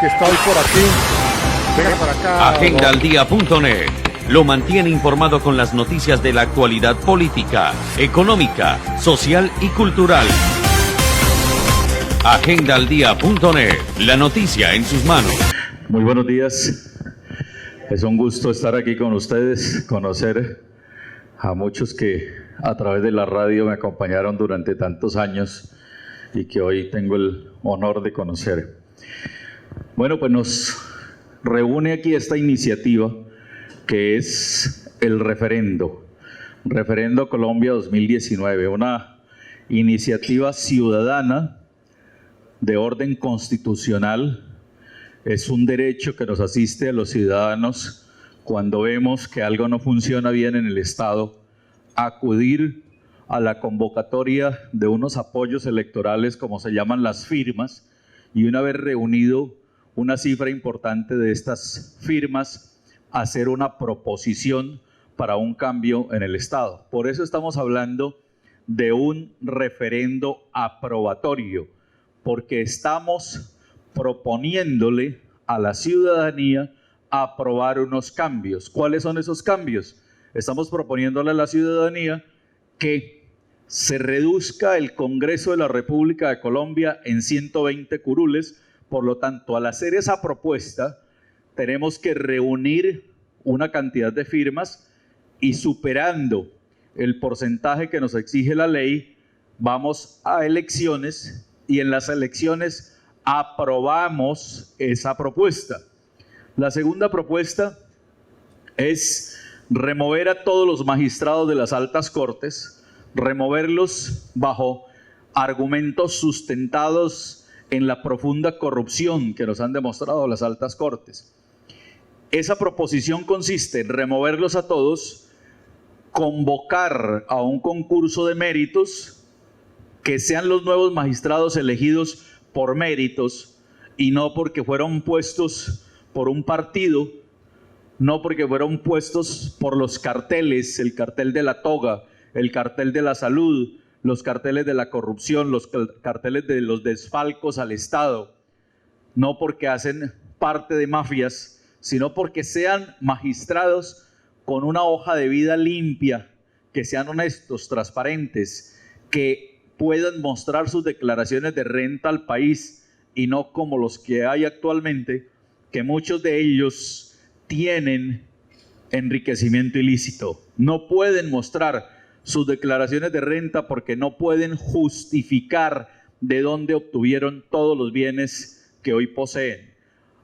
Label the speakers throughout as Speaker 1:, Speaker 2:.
Speaker 1: que está hoy por aquí. Venga para acá.
Speaker 2: Agendaldia.net lo mantiene informado con las noticias de la actualidad política, económica, social y cultural. Agendaldia.net, la noticia en sus manos.
Speaker 3: Muy buenos días. Es un gusto estar aquí con ustedes, conocer a muchos que a través de la radio me acompañaron durante tantos años y que hoy tengo el honor de conocer. Bueno, pues nos reúne aquí esta iniciativa que es el Referendo Colombia 2019, una iniciativa ciudadana de orden constitucional. Es un derecho que nos asiste a los ciudadanos cuando vemos que algo no funciona bien en el Estado, acudir a la convocatoria de unos apoyos electorales, como se llaman las firmas, y una vez reunido una cifra importante de estas firmas, hacer una proposición para un cambio en el Estado. Por eso estamos hablando de un referendo aprobatorio, porque estamos proponiéndole a la ciudadanía aprobar unos cambios. ¿Cuáles son esos cambios? Estamos proponiéndole a la ciudadanía que se reduzca el Congreso de la República de Colombia en 120 curules. Por lo tanto, al hacer esa propuesta, tenemos que reunir una cantidad de firmas y, superando el porcentaje que nos exige la ley, vamos a elecciones y en las elecciones aprobamos esa propuesta. La segunda propuesta es remover a todos los magistrados de las altas cortes, removerlos bajo argumentos sustentados en la profunda corrupción que nos han demostrado las altas cortes. Esa proposición consiste en removerlos a todos, convocar a un concurso de méritos, que sean los nuevos magistrados elegidos por méritos y no porque fueron puestos por un partido, no porque fueron puestos por los carteles, el cartel de la toga, el cartel de la salud, los carteles de la corrupción, los carteles de los desfalcos al Estado, no porque hacen parte de mafias, sino porque sean magistrados con una hoja de vida limpia, que sean honestos, transparentes, que puedan mostrar sus declaraciones de renta al país y no como los que hay actualmente, que muchos de ellos tienen enriquecimiento ilícito. No pueden mostrar sus declaraciones de renta porque no pueden justificar de dónde obtuvieron todos los bienes que hoy poseen.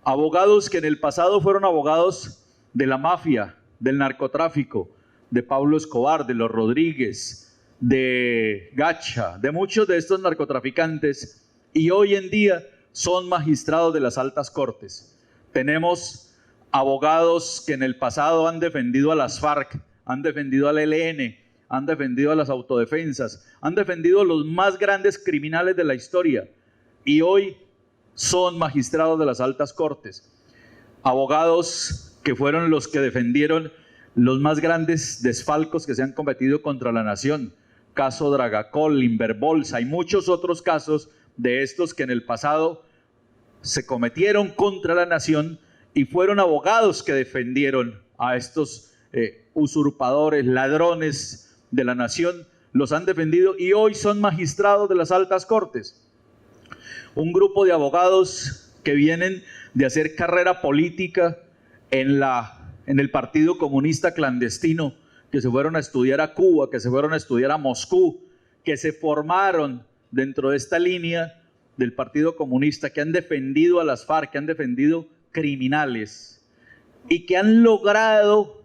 Speaker 3: Abogados que en el pasado fueron abogados de la mafia, del narcotráfico, de Pablo Escobar, de los Rodríguez, de Gacha, de muchos de estos narcotraficantes, y hoy en día son magistrados de las altas cortes. Tenemos abogados que en el pasado han defendido a las FARC, han defendido al ELN, han defendido a las autodefensas, han defendido a los más grandes criminales de la historia y hoy son magistrados de las altas cortes. Abogados que fueron los que defendieron los más grandes desfalcos que se han cometido contra la nación. Caso Dragacol, Inverbolsa y muchos otros casos de estos que en el pasado se cometieron contra la nación y fueron abogados que defendieron a estos usurpadores, ladrones de la nación, los han defendido y hoy son magistrados de las altas cortes. Un grupo de abogados que vienen de hacer carrera política en el Partido Comunista clandestino, que se fueron a estudiar a Cuba, que se fueron a estudiar a Moscú, que se formaron dentro de esta línea del Partido Comunista, que han defendido a las FARC, que han defendido criminales y que han logrado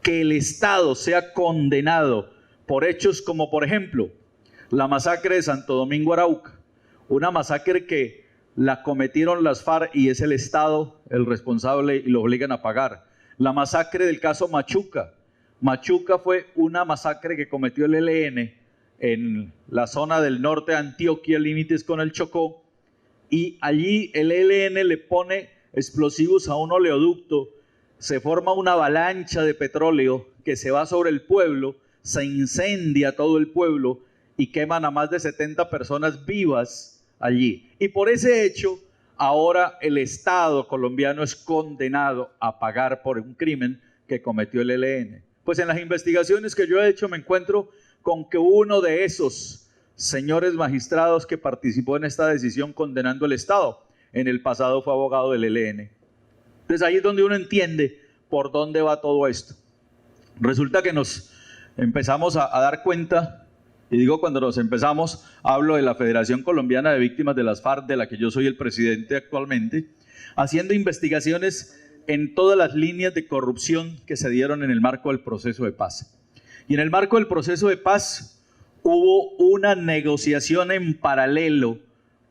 Speaker 3: que el Estado sea condenado por hechos como, por ejemplo, la masacre de Santo Domingo Arauca, una masacre que la cometieron las FARC y es el Estado el responsable y lo obligan a pagar. La masacre del caso Machuca. Machuca fue una masacre que cometió el ELN en la zona del norte de Antioquia, límites con el Chocó, y allí el ELN le pone explosivos a un oleoducto, se forma una avalancha de petróleo que se va sobre el pueblo, se incendia todo el pueblo y queman a más de 70 personas vivas allí. Y por ese hecho ahora el Estado colombiano es condenado a pagar por un crimen que cometió el ELN. Pues en las investigaciones que yo he hecho me encuentro con que uno de esos señores magistrados que participó en esta decisión condenando al Estado, en el pasado fue abogado del ELN. Entonces ahí es donde uno entiende por dónde va todo esto. Resulta que nos empezamos a dar cuenta, y digo cuando nos empezamos, hablo de la Federación Colombiana de Víctimas de las FARC, de la que yo soy el presidente actualmente, haciendo investigaciones en todas las líneas de corrupción que se dieron en el marco del proceso de paz. Y en el marco del proceso de paz hubo una negociación en paralelo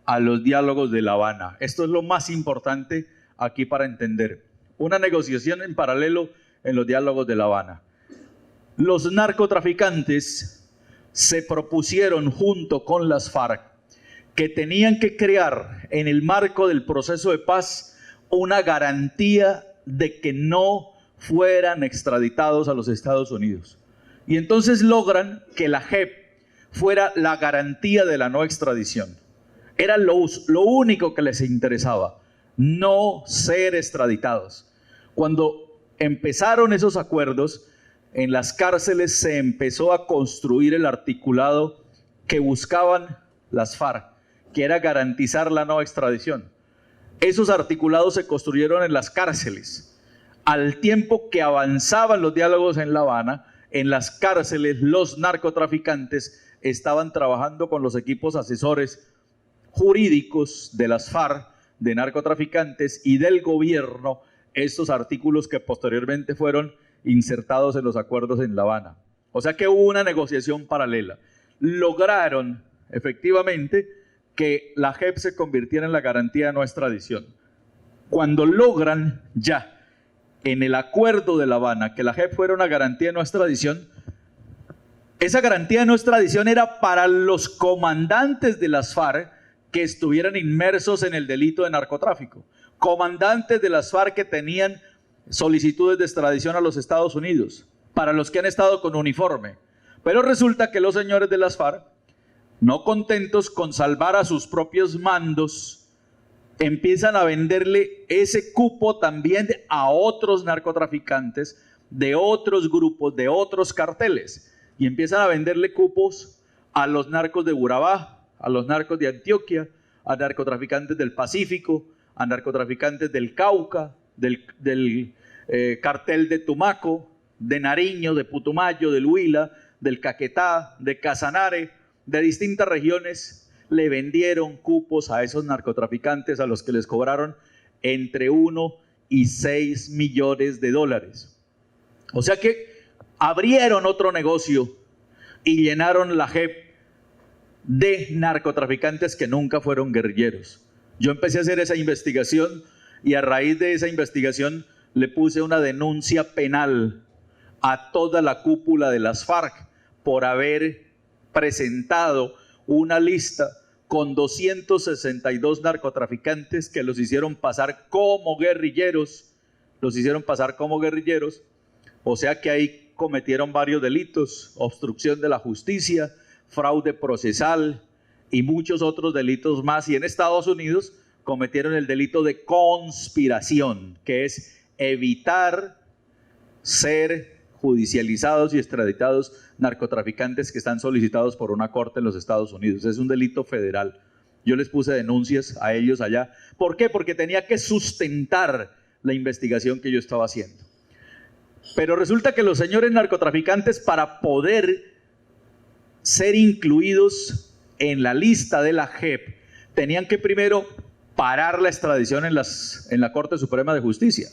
Speaker 3: a los diálogos de La Habana. Esto es lo más importante aquí para entender. Una negociación en paralelo en los diálogos de La Habana. Los narcotraficantes se propusieron junto con las FARC que tenían que crear en el marco del proceso de paz una garantía de que no fueran extraditados a los Estados Unidos. Y entonces logran que la JEP fuera la garantía de la no extradición. Era lo único que les interesaba, no ser extraditados. Cuando empezaron esos acuerdos, en las cárceles se empezó a construir el articulado que buscaban las FARC, que era garantizar la no extradición. Esos articulados se construyeron en las cárceles. Al tiempo que avanzaban los diálogos en La Habana, en las cárceles los narcotraficantes estaban trabajando con los equipos asesores jurídicos de las FARC, de narcotraficantes y del gobierno, estos artículos que posteriormente fueron insertados en los acuerdos en La Habana. O sea que hubo una negociación paralela. Lograron efectivamente que la JEP se convirtiera en la garantía de no extradición. Cuando logran ya en el acuerdo de La Habana que la JEP fuera una garantía de no extradición, esa garantía de no extradición era para los comandantes de las FARC que estuvieran inmersos en el delito de narcotráfico, comandantes de las FARC que tenían solicitudes de extradición a los Estados Unidos, para los que han estado con uniforme. Pero resulta que los señores de las FARC, no contentos con salvar a sus propios mandos, empiezan a venderle ese cupo también a otros narcotraficantes, de otros grupos, de otros carteles, y empiezan a venderle cupos a los narcos de Urabá, a los narcos de Antioquia, a narcotraficantes del Pacífico, a narcotraficantes del Cauca, del cartel de Tumaco, de Nariño, de Putumayo, del Huila, del Caquetá, de Casanare, de distintas regiones. Le vendieron cupos a esos narcotraficantes a los que les cobraron entre 1 y 6 millones de dólares. O sea que abrieron otro negocio y llenaron la JEP de narcotraficantes que nunca fueron guerrilleros. Yo empecé a hacer esa investigación y a raíz de esa investigación le puse una denuncia penal a toda la cúpula de las FARC por haber presentado una lista con 262 narcotraficantes que los hicieron pasar como guerrilleros, o sea que ahí cometieron varios delitos: obstrucción de la justicia, fraude procesal y muchos otros delitos más. Y en Estados Unidos cometieron el delito de conspiración, que es evitar ser judicializados y extraditados narcotraficantes que están solicitados por una corte en los Estados Unidos. Es un delito federal. Yo les puse denuncias a ellos allá. ¿Por qué? Porque tenía que sustentar la investigación que yo estaba haciendo. Pero resulta que los señores narcotraficantes, para poder ser incluidos en la lista de la JEP, tenían que primero parar la extradición en la Corte Suprema de Justicia.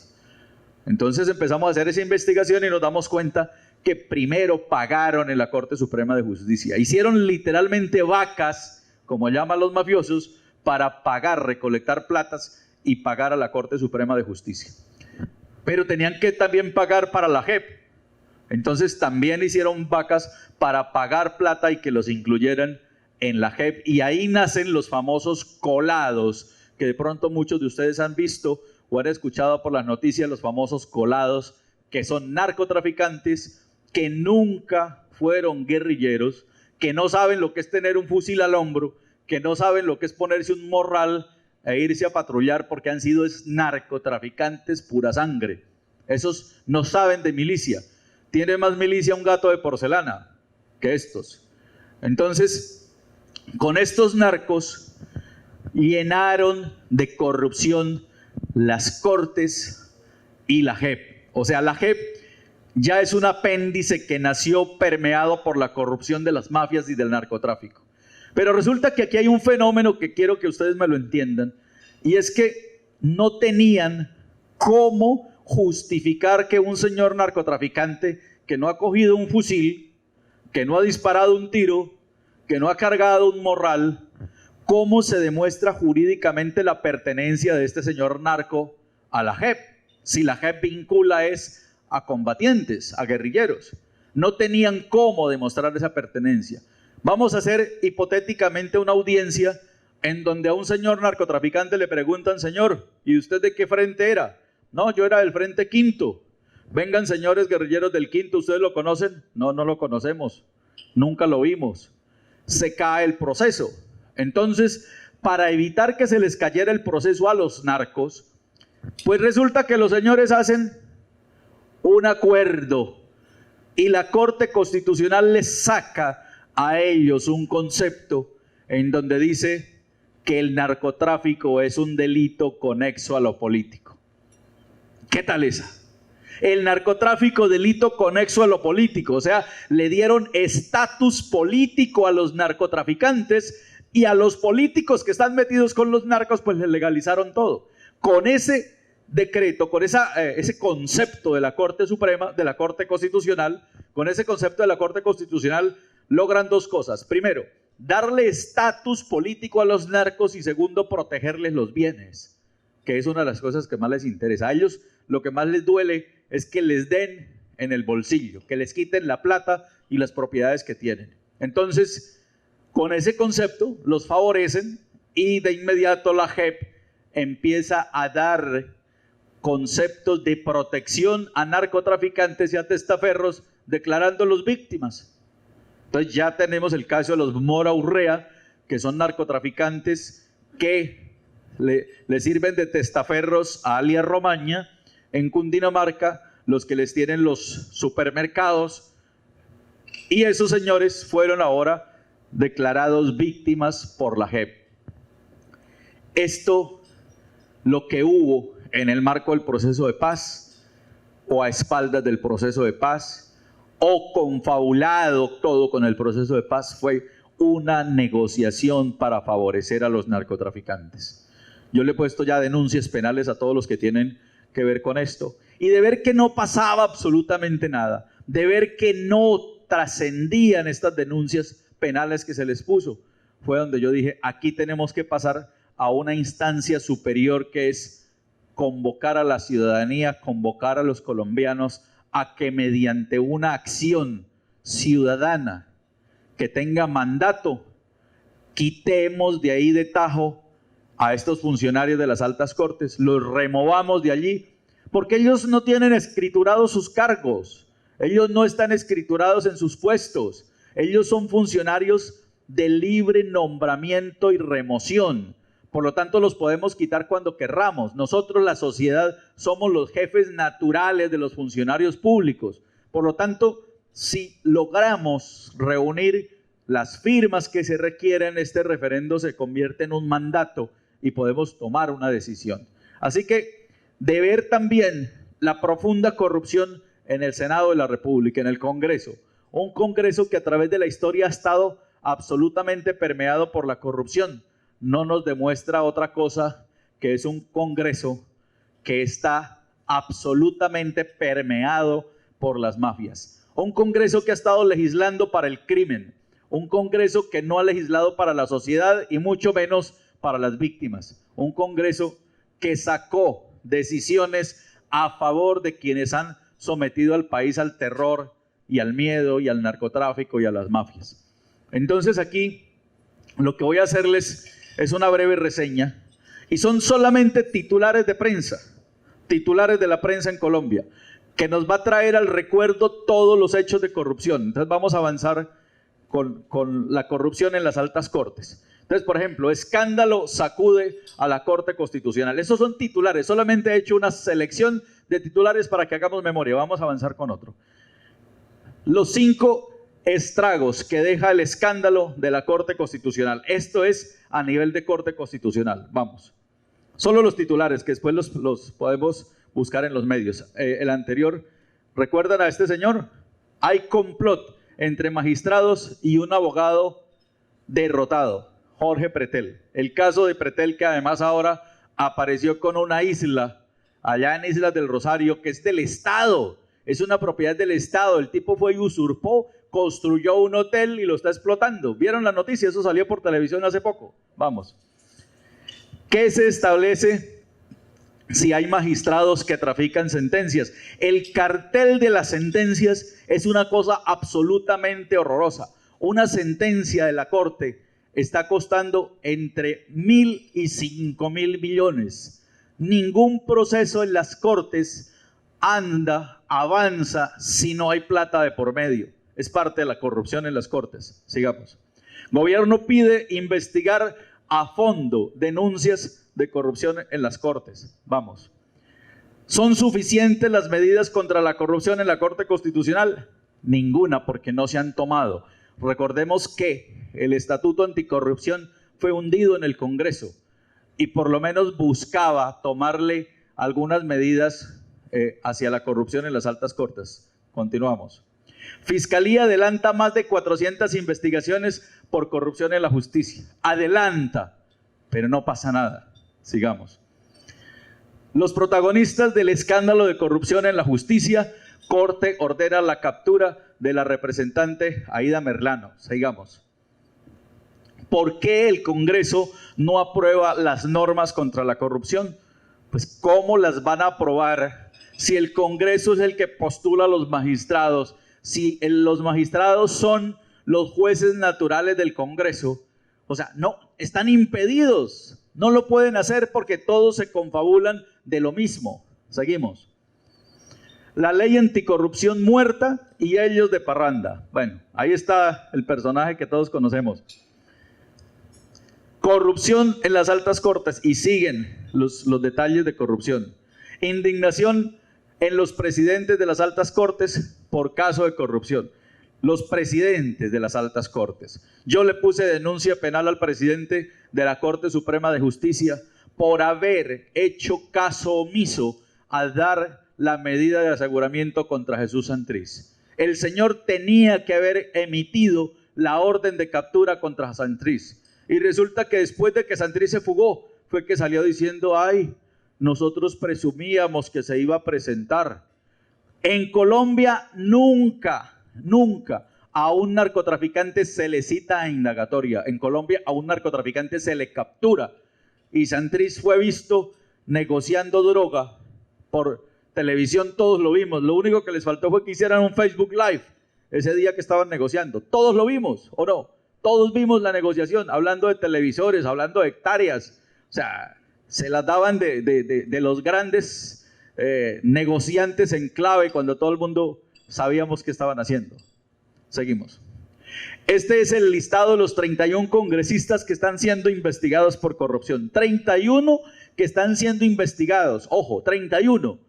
Speaker 3: Entonces empezamos a hacer esa investigación y nos damos cuenta que primero pagaron en la Corte Suprema de Justicia. Hicieron literalmente vacas, como llaman los mafiosos, para pagar, recolectar platas y pagar a la Corte Suprema de Justicia. Pero tenían que también pagar para la JEP. Entonces también hicieron vacas para pagar plata y que los incluyeran en la JEP. Y ahí nacen los famosos colados, que de pronto muchos de ustedes han visto o han escuchado por las noticias, los famosos colados, que son narcotraficantes que nunca fueron guerrilleros, que no saben lo que es tener un fusil al hombro, que no saben lo que es ponerse un morral e irse a patrullar porque han sido narcotraficantes pura sangre. Esos no saben de milicia. Tiene más milicia un gato de porcelana que estos. Entonces, con estos narcos llenaron de corrupción las Cortes y la JEP. O sea, la JEP ya es un apéndice que nació permeado por la corrupción de las mafias y del narcotráfico. Pero resulta que aquí hay un fenómeno que quiero que ustedes me lo entiendan, y es que no tenían cómo justificar que un señor narcotraficante que no ha cogido un fusil, que no ha disparado un tiro, que no ha cargado un morral, ¿cómo se demuestra jurídicamente la pertenencia de este señor narco a la JEP? Si la JEP vincula a combatientes, a guerrilleros. No tenían cómo demostrar esa pertenencia. Vamos a hacer hipotéticamente una audiencia en donde a un señor narcotraficante le preguntan: señor, ¿y usted de qué frente era? No, yo era del Frente Quinto. Vengan, señores guerrilleros del Quinto, ¿ustedes lo conocen? No, no lo conocemos, nunca lo vimos. Se cae el proceso. Entonces, para evitar que se les cayera el proceso a los narcos, pues resulta que los señores hacen un acuerdo y la Corte Constitucional les saca a ellos un concepto en donde dice que el narcotráfico es un delito conexo a lo político. ¿Qué tal esa? El narcotráfico, delito conexo a lo político. O sea, le dieron estatus político a los narcotraficantes, y a los políticos que están metidos con los narcos pues les legalizaron todo. Con ese decreto, con ese concepto de la Corte Suprema, de la Corte Constitucional, con ese concepto de la Corte Constitucional logran dos cosas. Primero, darle estatus político a los narcos, y segundo, protegerles los bienes, que es una de las cosas que más les interesa. A ellos lo que más les duele es que les den en el bolsillo, que les quiten la plata y las propiedades que tienen. Entonces, con ese concepto los favorecen, y de inmediato la JEP empieza a dar conceptos de protección a narcotraficantes y a testaferros, declarándolos víctimas. Entonces ya tenemos el caso de los Mora Urrea, que son narcotraficantes que le sirven de testaferros a alias Romaña en Cundinamarca, los que les tienen los supermercados, y esos señores fueron ahora declarados víctimas por la JEP. Esto, lo que hubo en el marco del proceso de paz, o a espaldas del proceso de paz, o confabulado todo con el proceso de paz, fue una negociación para favorecer a los narcotraficantes. Yo le he puesto ya denuncias penales a todos los que tienen que ver con esto, y de ver que no pasaba absolutamente nada, de ver que no trascendían estas denuncias penales que se les puso, fue donde yo dije: aquí tenemos que pasar a una instancia superior, que es convocar a la ciudadanía, convocar a los colombianos a que mediante una acción ciudadana que tenga mandato, quitemos de ahí de tajo a estos funcionarios de las altas cortes, los removamos de allí, porque ellos no tienen escriturados sus cargos, ellos no están escriturados en sus puestos. Ellos son funcionarios de libre nombramiento y remoción. Por lo tanto, los podemos quitar cuando querramos. Nosotros, la sociedad, somos los jefes naturales de los funcionarios públicos. Por lo tanto, si logramos reunir las firmas que se requieren, este referendo se convierte en un mandato y podemos tomar una decisión. Así que, de ver también la profunda corrupción en el Senado de la República, en el Congreso, un Congreso que a través de la historia ha estado absolutamente permeado por la corrupción, no nos demuestra otra cosa que es un Congreso que está absolutamente permeado por las mafias. Un Congreso que ha estado legislando para el crimen, un Congreso que no ha legislado para la sociedad y mucho menos para las víctimas. Un Congreso que sacó decisiones a favor de quienes han sometido al país al terror y al miedo y al narcotráfico y a las mafias. Entonces aquí lo que voy a hacerles es una breve reseña, y son solamente titulares de prensa, titulares de la prensa en Colombia, que nos va a traer al recuerdo todos los hechos de corrupción. Entonces vamos a avanzar con la corrupción en las altas cortes. Entonces, por ejemplo, escándalo sacude a la Corte Constitucional. Esos son titulares, solamente he hecho una selección de titulares para que hagamos memoria. Vamos a avanzar con otro. Los 5 estragos que deja el escándalo de la Corte Constitucional. Esto es a nivel de Corte Constitucional. Vamos. Solo los titulares, que después los podemos buscar en los medios. El anterior, ¿recuerdan a este señor? Hay complot entre magistrados y un abogado derrotado, Jorge Pretel. El caso de Pretel, que además ahora apareció con una isla, allá en Islas del Rosario, que es del Estado, es una propiedad del Estado. El tipo fue y usurpó, construyó un hotel y lo está explotando. ¿Vieron la noticia? Eso salió por televisión hace poco. Vamos. ¿Qué se establece si hay magistrados que trafican sentencias? El cartel de las sentencias es una cosa absolutamente horrorosa. Una sentencia de la Corte está costando entre 1.000 y 5.000 millones. Ningún proceso en las Cortes anda, avanza, si no hay plata de por medio. Es parte de la corrupción en las Cortes. Sigamos. Gobierno pide investigar a fondo denuncias de corrupción en las Cortes. Vamos. ¿Son suficientes las medidas contra la corrupción en la Corte Constitucional? Ninguna, porque no se han tomado. Recordemos que el Estatuto Anticorrupción fue hundido en el Congreso y por lo menos buscaba tomarle algunas medidas hacia la corrupción en las altas cortes. Continuamos. Fiscalía adelanta más de 400 investigaciones por corrupción en la justicia. Adelanta, pero no pasa nada. Sigamos. Los protagonistas del escándalo de corrupción en la justicia, Corte ordena la captura de la representante Aida Merlano. Sigamos. ¿Por qué el Congreso no aprueba las normas contra la corrupción? Pues ¿cómo las van a aprobar si el Congreso es el que postula a los magistrados? Si los magistrados son los jueces naturales del Congreso, o sea, no, están impedidos, no lo pueden hacer porque todos se confabulan de lo mismo. Seguimos. La ley anticorrupción muerta y ellos de parranda. Bueno, ahí está el personaje que todos conocemos. Corrupción en las altas cortes y siguen los detalles de corrupción. Indignación en los presidentes de las altas cortes por caso de corrupción. Los presidentes de las altas cortes. Yo le puse denuncia penal al presidente de la Corte Suprema de Justicia por haber hecho caso omiso al dar la medida de aseguramiento contra Jesús Santrich. El señor tenía que haber emitido la orden de captura contra Santrich. Y resulta que después de que Santrich se fugó, fue que salió diciendo, ay, nosotros presumíamos que se iba a presentar. En Colombia nunca a un narcotraficante se le cita a indagatoria. En Colombia a un narcotraficante se le captura. Y Santrich fue visto negociando droga por televisión, todos lo vimos. Lo único que les faltó fue que hicieran un Facebook Live ese día que estaban negociando. Todos lo vimos, ¿o no? Todos vimos la negociación, hablando de televisores, hablando de hectáreas. O sea, se las daban de los grandes negociantes en clave cuando todo el mundo sabíamos qué estaban haciendo. Seguimos. Este es el listado de los 31 congresistas que están siendo investigados por corrupción. 31 que están siendo investigados. Ojo, 31.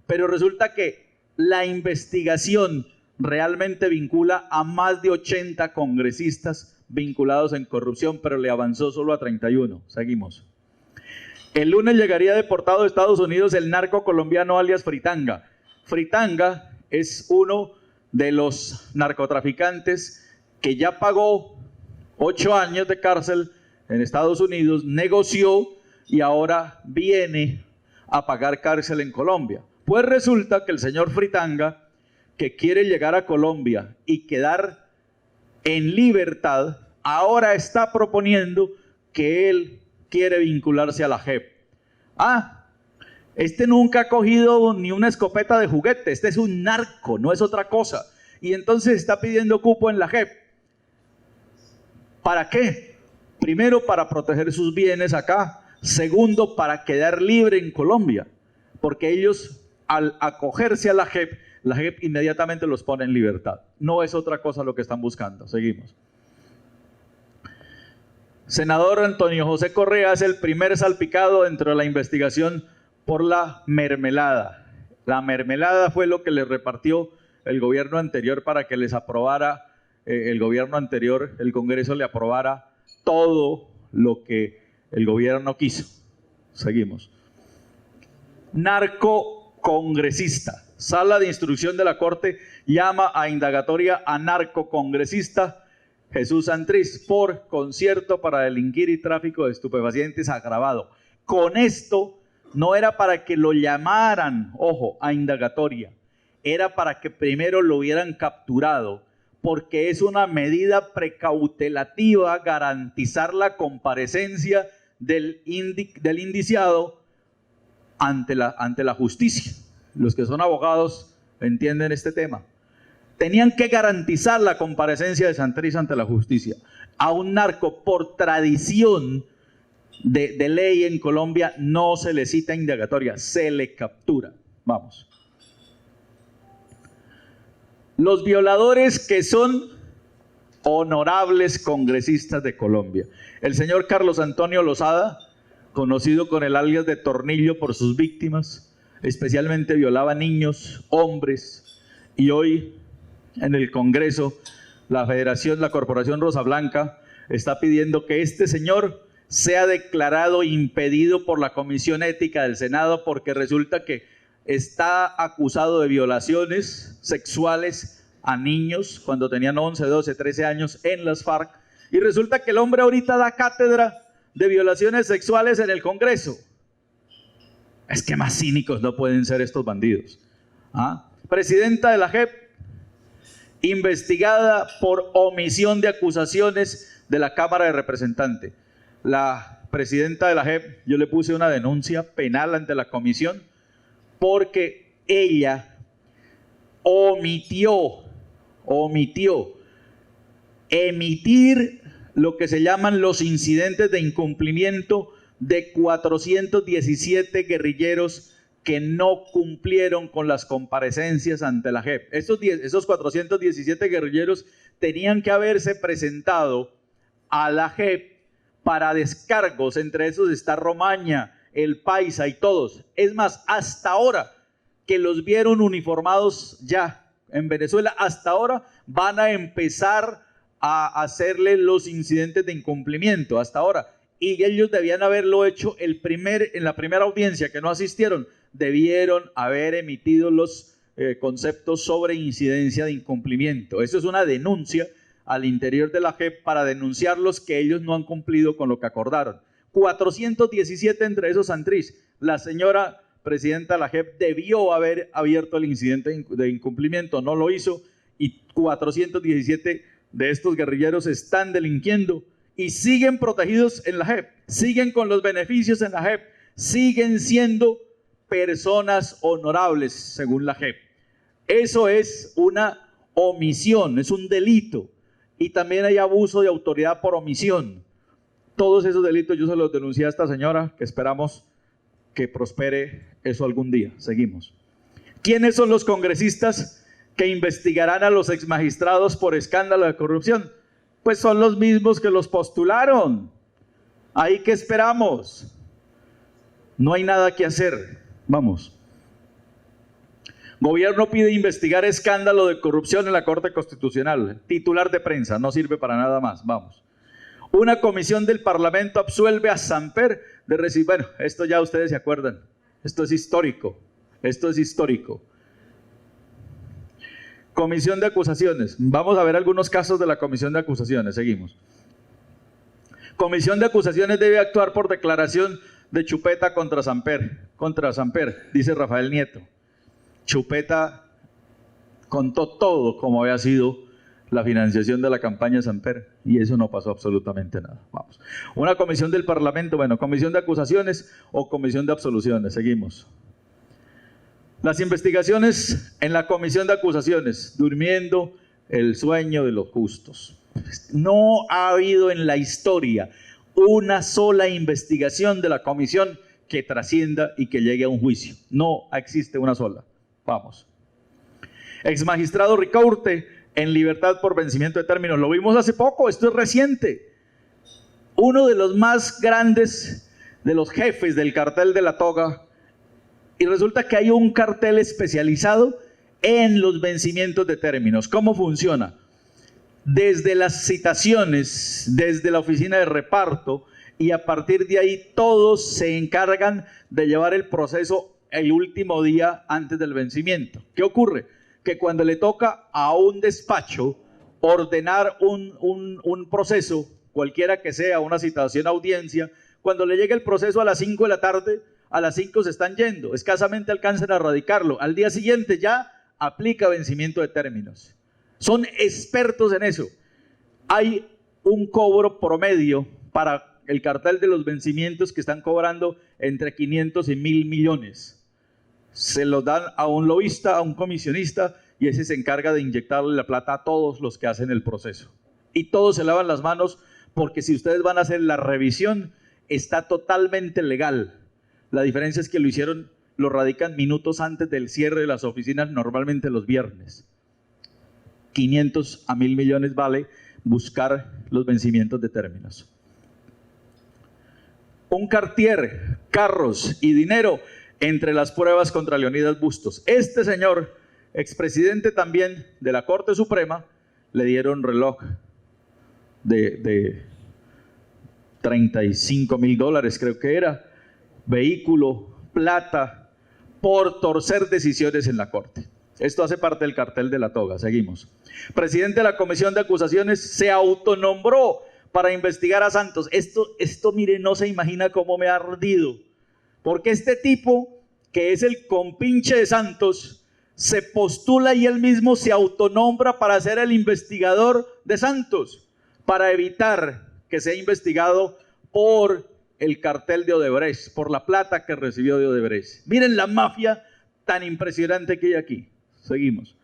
Speaker 3: Pero resulta que la investigación realmente vincula a más de 80 congresistas vinculados en corrupción, pero le avanzó solo a 31. Seguimos. El lunes llegaría deportado de Estados Unidos el narco colombiano alias Fritanga. Fritanga es uno de los narcotraficantes que ya pagó 8 años de cárcel en Estados Unidos, negoció y ahora viene a pagar cárcel en Colombia. Pues resulta que el señor Fritanga, que quiere llegar a Colombia y quedar en libertad, ahora está proponiendo que él quiere vincularse a la JEP. Este nunca ha cogido ni una escopeta de juguete, este es un narco, no es otra cosa. Y entonces está pidiendo cupo en la JEP. ¿Para qué? Primero, para proteger sus bienes acá. Segundo, para quedar libre en Colombia. Porque ellos, al acogerse a la JEP inmediatamente los pone en libertad. No es otra cosa lo que están buscando. Seguimos. Senador Antonio José Correa es el primer salpicado dentro de la investigación por la mermelada. La mermelada fue lo que les repartió el gobierno anterior para que les aprobara, el gobierno anterior, el Congreso le aprobara todo lo que el gobierno quiso. Seguimos. Narcocongresista. Sala de instrucción de la Corte llama a indagatoria a narcocongresista Jesús Santrich por concierto para delinquir y tráfico de estupefacientes agravado. Con esto no era para que lo llamaran, ojo, a indagatoria, era para que primero lo hubieran capturado, porque es una medida precautelativa garantizar la comparecencia del indiciado ante la justicia. Los que son abogados entienden este tema. Tenían que garantizar la comparecencia de Santrich ante la justicia. A un narco, por tradición de ley en Colombia, no se le cita indagatoria, se le captura. Vamos. Los violadores que son honorables congresistas de Colombia. El señor Carlos Antonio Lozada, conocido con el alias de Tornillo por sus víctimas, especialmente violaba niños, hombres, y hoy en el Congreso la Corporación Rosa Blanca está pidiendo que este señor sea declarado impedido por la Comisión Ética del Senado, porque resulta que está acusado de violaciones sexuales a niños cuando tenían 11, 12, 13 años en las FARC, y resulta que el hombre ahorita da cátedra de violaciones sexuales en el Congreso. Es que más cínicos no pueden ser estos bandidos. Presidenta de la JEP, investigada por omisión de acusaciones de la Cámara de Representantes. La presidenta de la JEP, yo le puse una denuncia penal ante la comisión porque ella omitió emitir lo que se llaman los incidentes de incumplimiento de 417 guerrilleros que no cumplieron con las comparecencias ante la JEP. Esos 417 guerrilleros tenían que haberse presentado a la JEP para descargos, entre esos está Romaña, el Paisa y todos. Es más, hasta ahora que los vieron uniformados ya en Venezuela, hasta ahora van a empezar a hacerle los incidentes de incumplimiento, hasta ahora. Y ellos debían haberlo hecho en la primera audiencia que no asistieron, debieron haber emitido los conceptos sobre incidencia de incumplimiento. Eso es una denuncia al interior de la JEP para denunciarlos que ellos no han cumplido con lo que acordaron. 417 entre esos Santrich. La señora presidenta de la JEP debió haber abierto el incidente de incumplimiento, no lo hizo, y 417 de estos guerrilleros están delinquiendo y siguen protegidos en la JEP, siguen con los beneficios en la JEP, siguen siendo personas honorables según la JEP. Eso es una omisión, es un delito, y también hay abuso de autoridad por omisión. Todos esos delitos yo se los denuncié a esta señora, que esperamos que prospere eso algún día. Seguimos. ¿Quiénes son los congresistas que investigarán a los exmagistrados por escándalo de corrupción? Pues son los mismos que los postularon. ¿Ahí qué esperamos? No hay nada que hacer. Vamos. Gobierno pide investigar escándalo de corrupción en la Corte Constitucional. Titular de prensa, no sirve para nada más. Vamos. Una comisión del Parlamento absuelve a Samper de recibir... Bueno, esto ya ustedes se acuerdan. Esto es histórico. Esto es histórico. Comisión de acusaciones. Vamos a ver algunos casos de la comisión de acusaciones. Seguimos. Comisión de acusaciones debe actuar por declaración de Chupeta contra Samper. Contra Samper, dice Rafael Nieto. Chupeta contó todo como había sido la financiación de la campaña Samper, y eso no pasó absolutamente nada. Vamos. Una comisión del Parlamento, bueno, comisión de acusaciones o comisión de absoluciones. Seguimos. Las investigaciones en la comisión de acusaciones, durmiendo el sueño de los justos. No ha habido en la historia una sola investigación de la comisión que trascienda y que llegue a un juicio. No existe una sola. Vamos. Exmagistrado Ricaurte en libertad por vencimiento de términos. Lo vimos hace poco, esto es reciente. uno de los más grandes, de los jefes del cartel de la toga, y resulta que hay un cartel especializado en los vencimientos de términos. ¿Cómo funciona? Desde las citaciones, desde la oficina de reparto, y a partir de ahí todos se encargan de llevar el proceso el último día antes del vencimiento. ¿Qué ocurre? Que cuando le toca a un despacho ordenar un proceso, cualquiera que sea, una citación, audiencia, cuando le llega el proceso a las 5 de la tarde, a las 5 se están yendo, escasamente alcanzan a radicarlo. Al día siguiente ya aplica vencimiento de términos. Son expertos en eso. Hay un cobro promedio para el cartel de los vencimientos que están cobrando entre 500 y 1.000 millones. Se los dan a un lobista, a un comisionista, y ese se encarga de inyectarle la plata a todos los que hacen el proceso. Y todos se lavan las manos, porque si ustedes van a hacer la revisión, está totalmente legal. La diferencia es que lo radican minutos antes del cierre de las oficinas, normalmente los viernes. 500 a 1.000 millones vale buscar los vencimientos de términos. Un Cartier, carros y dinero entre las pruebas contra Leonidas Bustos. Este señor, expresidente también de la Corte Suprema, le dieron reloj de $35.000, creo que era, vehículo, plata, por torcer decisiones en la Corte. Esto hace parte del cartel de la toga. Seguimos. Presidente de la Comisión de Acusaciones se autonombró para investigar a Santos. Esto, mire, no se imagina cómo me ha ardido. Porque este tipo, que es el compinche de Santos, se postula y él mismo se autonombra para ser el investigador de Santos, para evitar que sea investigado por el cartel de Odebrecht, por la plata que recibió de Odebrecht. Miren la mafia tan impresionante que hay aquí. Seguimos.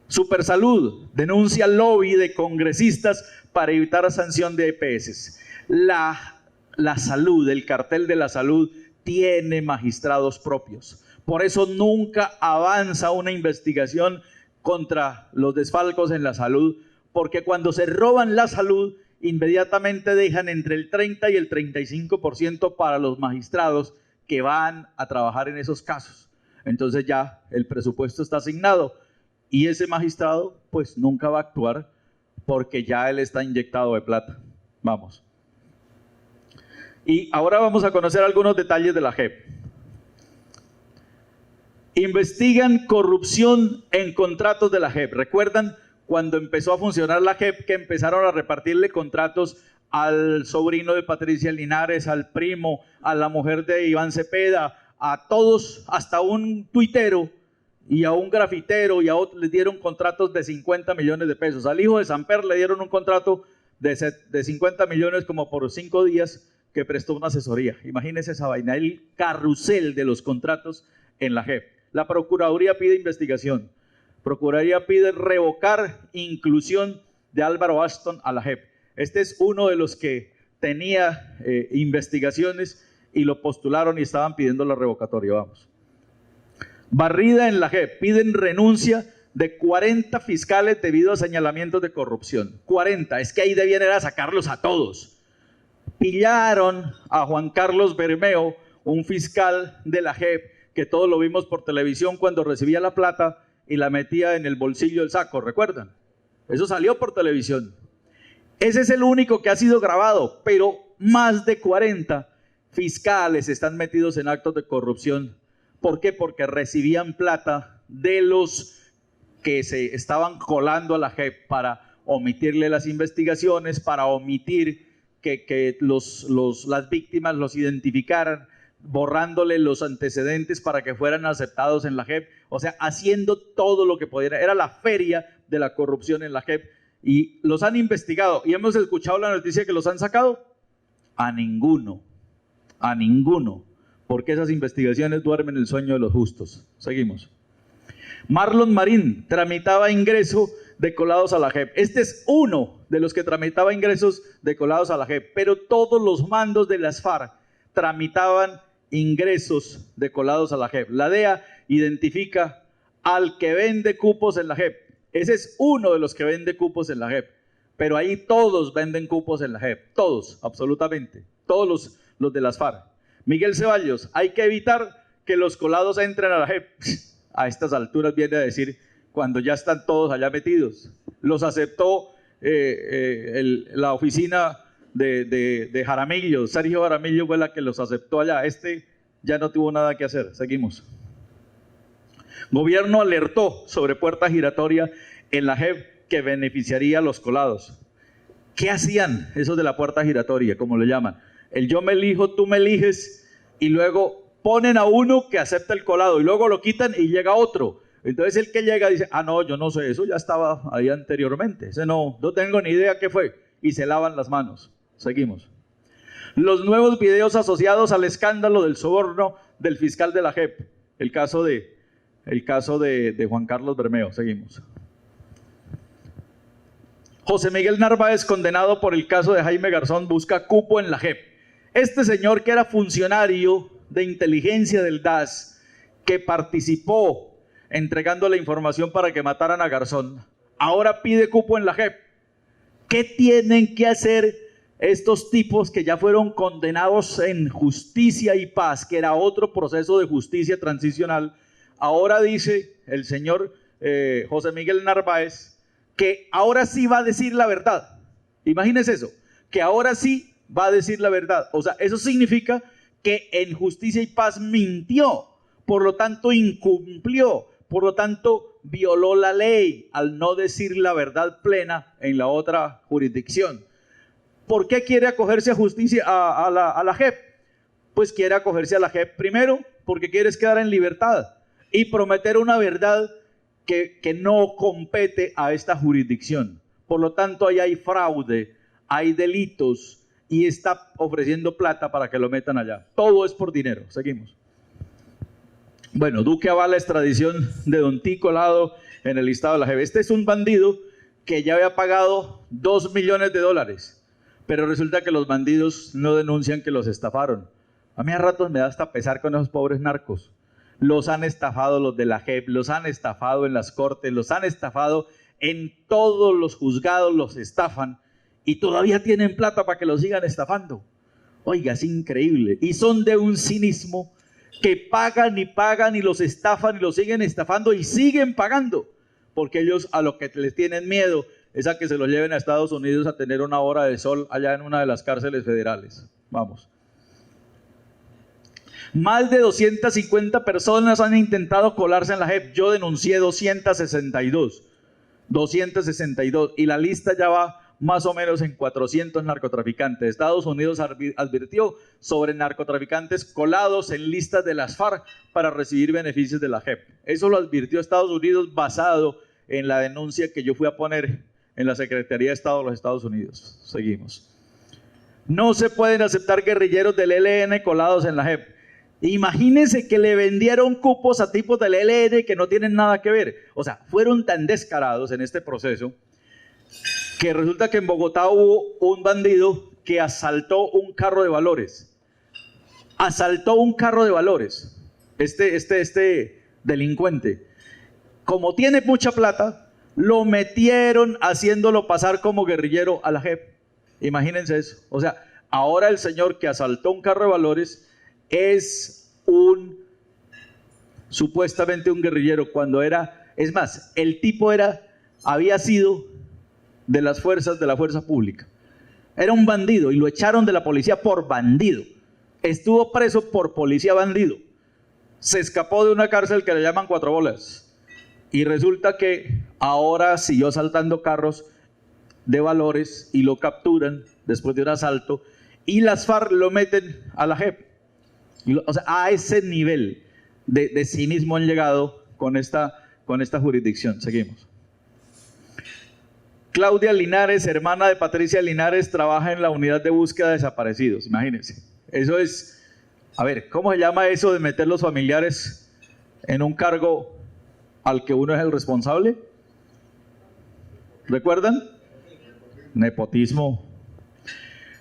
Speaker 3: Supersalud denuncia lobby de congresistas para evitar sanción de EPS. La salud, el cartel de la salud, tiene magistrados propios. Por eso nunca avanza una investigación contra los desfalcos en la salud, porque cuando se roban la salud, inmediatamente dejan entre el 30 y el 35% para los magistrados que van a trabajar en esos casos. Entonces ya el presupuesto está asignado y ese magistrado pues nunca va a actuar porque ya él está inyectado de plata. Vamos. Y ahora vamos a conocer algunos detalles de la JEP. Investigan corrupción en contratos de la JEP. ¿Recuerdan cuando empezó a funcionar la JEP que empezaron a repartirle contratos al sobrino de Patricia Linares, al primo, a la mujer de Iván Cepeda, a todos, hasta un tuitero y a un grafitero, y a otros les dieron contratos de 50 millones de pesos? Al hijo de Samper le dieron un contrato de 50 millones como por 5 días que prestó una asesoría. Imagínense esa vaina, el carrusel de los contratos en la JEP. La Procuraduría pide investigación. Procuraduría pide revocar inclusión de Álvaro Ashton a la JEP. Este es uno de los que tenía investigaciones y lo postularon y estaban pidiendo la revocatoria. Vamos. Barrida en la JEP. Piden renuncia de 40 fiscales debido a señalamientos de corrupción. 40. Es que ahí debían era sacarlos a todos. Pillaron a Juan Carlos Bermeo, un fiscal de la JEP, que todos lo vimos por televisión cuando recibía la plata y la metía en el bolsillo del saco, ¿recuerdan? Eso salió por televisión. Ese es el único que ha sido grabado, pero más de 40 fiscales están metidos en actos de corrupción. ¿Por qué? Porque recibían plata de los que se estaban colando a la JEP para omitirle las investigaciones, para omitir que las víctimas los identificaran, borrándole los antecedentes para que fueran aceptados en la JEP, o sea, haciendo todo lo que pudiera. Era la feria de la corrupción en la JEP y los han investigado. ¿Y hemos escuchado la noticia que los han sacado? A ninguno, porque esas investigaciones duermen el sueño de los justos. Seguimos. Marlon Marín tramitaba ingreso de colados a la JEP. Este es uno de los que tramitaba ingresos de colados a la JEP, pero todos los mandos de las FARC tramitaban ingresos de colados a la JEP. La DEA identifica al que vende cupos en la JEP. Ese es uno de los que vende cupos en la JEP. pero ahí todos venden cupos en la JEP, todos, absolutamente, todos los de las FARC. Miguel Ceballos, hay que evitar que los colados entren a la JEP. A estas alturas viene a decir, cuando ya están todos allá metidos. Los aceptó la oficina de Jaramillo, Sergio Jaramillo fue la que los aceptó allá. Este ya no tuvo nada que hacer. Seguimos. Gobierno alertó sobre puerta giratoria en la JEP que beneficiaría a los colados. ¿Qué hacían esos de la puerta giratoria, como le llaman? El yo me elijo, tú me eliges, y luego ponen a uno que acepta el colado y luego lo quitan y llega otro. Entonces el que llega dice, ah no, yo no sé, eso ya estaba ahí anteriormente, ese no tengo ni idea qué fue, y se lavan las manos. Seguimos. Los nuevos videos asociados al escándalo del soborno del fiscal de la JEP, el caso de Juan Carlos Bermeo. Seguimos. José Miguel Narváez, condenado por el caso de Jaime Garzón, busca cupo en la JEP. Este señor, que era funcionario de inteligencia del DAS, que participó entregando la información para que mataran a Garzón, ahora pide cupo en la JEP. ¿Qué tienen que hacer estos tipos que ya fueron condenados en Justicia y Paz, que era otro proceso de justicia transicional? Ahora dice el señor José Miguel Narváez que ahora sí va a decir la verdad. Imagínense eso, que ahora sí va a decir la verdad. O sea, eso significa que en Justicia y Paz mintió, por lo tanto incumplió, por lo tanto violó la ley al no decir la verdad plena en la otra jurisdicción. ¿Por qué quiere acogerse a justicia, a la JEP? Pues quiere acogerse a la JEP primero porque quiere quedar en libertad y prometer una verdad que no compete a esta jurisdicción. Por lo tanto, ahí hay fraude, hay delitos y está ofreciendo plata para que lo metan allá. Todo es por dinero. Seguimos. Bueno, Duque avala la extradición de Don Tico Lado en el listado de la JEP. Este es un bandido que ya había pagado $2 millones, pero resulta que los bandidos no denuncian que los estafaron. A mí a ratos me da hasta pesar con esos pobres narcos. Los han estafado los de la JEP, los han estafado en las cortes, los han estafado en todos los juzgados, los estafan y todavía tienen plata para que los sigan estafando. Oiga, es increíble. Y son de un cinismo que pagan y los estafan y los siguen estafando y siguen pagando. Porque ellos a lo que les tienen miedo es a que se los lleven a Estados Unidos a tener una hora de sol allá en una de las cárceles federales. Vamos. Más de 250 personas han intentado colarse en la JEP. Yo denuncié 262. Y la lista ya va más o menos en 400 narcotraficantes. Estados Unidos advirtió sobre narcotraficantes colados en listas de las FARC para recibir beneficios de la JEP. Eso lo advirtió Estados Unidos basado en la denuncia que yo fui a poner en la Secretaría de Estado de los Estados Unidos. Seguimos. No se pueden aceptar guerrilleros del ELN colados en la JEP. Imagínense que le vendieron cupos a tipos del ELN que no tienen nada que ver. O sea, fueron tan descarados en este proceso que resulta que en Bogotá hubo un bandido que asaltó un carro de valores. Asaltó un carro de valores. Este delincuente. Como tiene mucha plata, lo metieron haciéndolo pasar como guerrillero a la JEP. Imagínense eso. O sea, ahora el señor que asaltó un carro de valores es supuestamente un guerrillero cuando era, es más, el tipo había sido de la fuerza pública. Era un bandido y lo echaron de la policía por bandido. Estuvo preso por policía bandido. Se escapó de una cárcel que le llaman Cuatro Bolas. Y resulta que ahora siguió asaltando carros de valores y lo capturan después de un asalto y las FARC lo meten a la JEP. O sea, a ese nivel de cinismo han llegado con esta jurisdicción. Seguimos. Claudia Linares, hermana de Patricia Linares, trabaja en la unidad de búsqueda de desaparecidos. Imagínense. Eso es, a ver, ¿cómo se llama eso de meter los familiares en un cargo al que uno es el responsable? ¿Recuerdan? Nepotismo.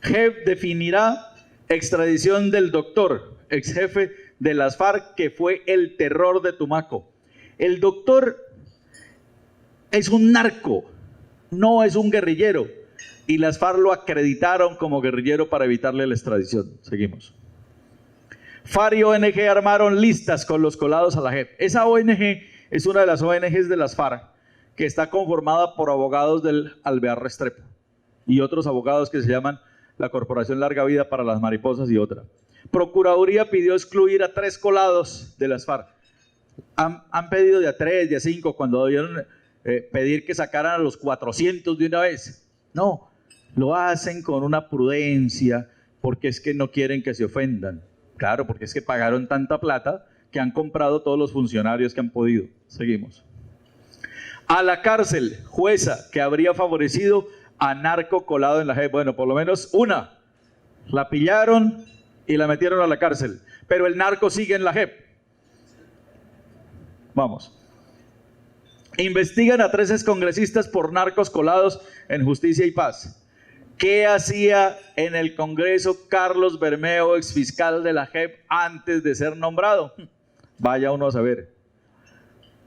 Speaker 3: JEP definirá extradición del doctor, ex jefe de las FARC, que fue el terror de Tumaco. El doctor es un narco, no es un guerrillero. y las FARC lo acreditaron como guerrillero para evitarle la extradición. Seguimos. FARC y ONG armaron listas con los colados a la JEP. Esa ONG es una de las ONGs de las FARC que está conformada por abogados del Alvear Restrepo y otros abogados que se llaman la Corporación Larga Vida para las Mariposas y otra. Procuraduría pidió excluir a 3 colados de las FARC. Han pedido de a 3, de a 5, cuando debieron pedir que sacaran a los 400 de una vez. No, lo hacen con una prudencia, porque es que no quieren que se ofendan. Claro, porque es que pagaron tanta plata que han comprado todos los funcionarios que han podido. Seguimos. A la cárcel, jueza que habría favorecido a narco colado en la JEP. Bueno, por lo menos una. La pillaron y la metieron a la cárcel. Pero el narco sigue en la JEP. Vamos. Investigan a 3 excongresistas por narcos colados en Justicia y Paz. ¿Qué hacía en el Congreso Carlos Bermeo, exfiscal de la JEP, antes de ser nombrado? Vaya uno a saber.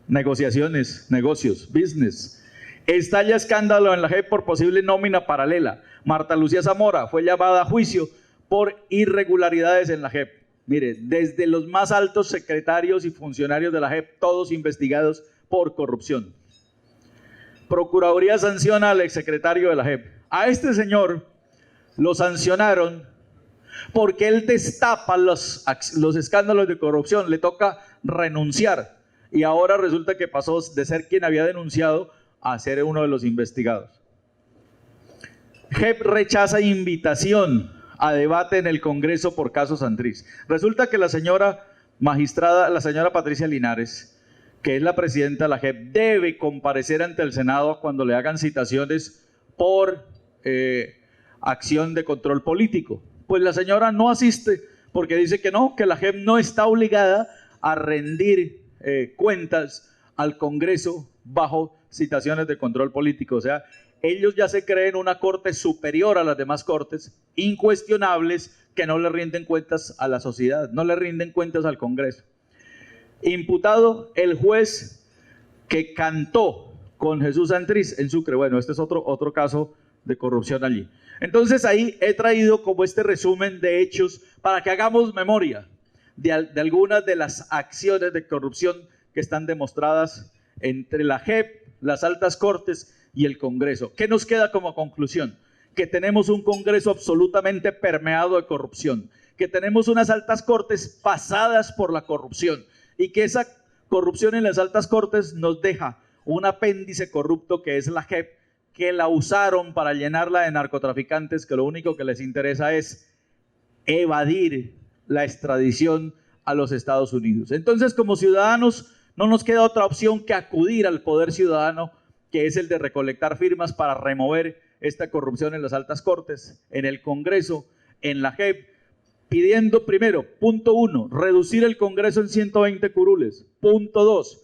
Speaker 3: Negociaciones, negocios, business. Estalla escándalo en la JEP por posible nómina paralela. Marta Lucía Zamora fue llamada a juicio por irregularidades en la JEP. Mire, desde los más altos secretarios y funcionarios de la JEP, todos investigados por corrupción. Procuraduría sanciona al exsecretario de la JEP. A este señor lo sancionaron porque él destapa los escándalos de corrupción, le toca renunciar y ahora resulta que pasó de ser quien había denunciado a ser uno de los investigados. JEP rechaza invitación a debate en el Congreso por caso Santrich. Resulta que la señora magistrada, la señora Patricia Linares, que es la presidenta de la JEP, debe comparecer ante el Senado cuando le hagan citaciones por acción de control político. Pues la señora no asiste porque dice que no, que la JEP no está obligada a rendir cuentas al Congreso bajo citaciones de control político. O sea, ellos ya se creen una corte superior a las demás cortes, incuestionables, que no le rinden cuentas a la sociedad, no le rinden cuentas al Congreso. Imputado el juez que cantó con Jesús Santrich en Sucre. Bueno, este es otro caso de corrupción allí. Entonces ahí he traído como este resumen de hechos para que hagamos memoria de algunas de las acciones de corrupción que están demostradas entre la JEP, las altas cortes y el Congreso. ¿Qué nos queda como conclusión? Que tenemos un Congreso absolutamente permeado de corrupción, que tenemos unas altas cortes pasadas por la corrupción y que esa corrupción en las altas cortes nos deja un apéndice corrupto que es la JEP, que la usaron para llenarla de narcotraficantes que lo único que les interesa es evadir la extradición a los Estados Unidos. Entonces, como ciudadanos, no nos queda otra opción que acudir al poder ciudadano, que es el de recolectar firmas para remover esta corrupción en las altas cortes, en el Congreso, en la JEP, pidiendo primero, punto 1, reducir el Congreso en 120 curules. Punto 2,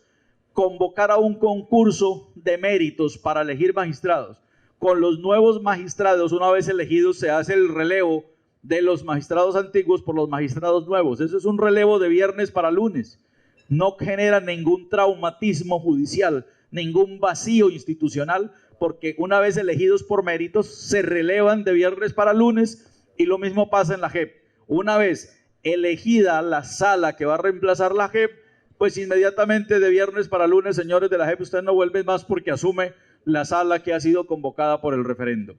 Speaker 3: convocar a un concurso de méritos para elegir magistrados. Con los nuevos magistrados, una vez elegidos, se hace el relevo de los magistrados antiguos por los magistrados nuevos. Eso es un relevo de viernes para lunes. No genera ningún traumatismo judicial, ningún vacío institucional, porque una vez elegidos por méritos, se relevan de viernes para lunes y lo mismo pasa en la JEP. Una vez elegida la sala que va a reemplazar la JEP, pues inmediatamente de viernes para lunes, señores de la JEP, usted no vuelve más porque asume la sala que ha sido convocada por el referendo.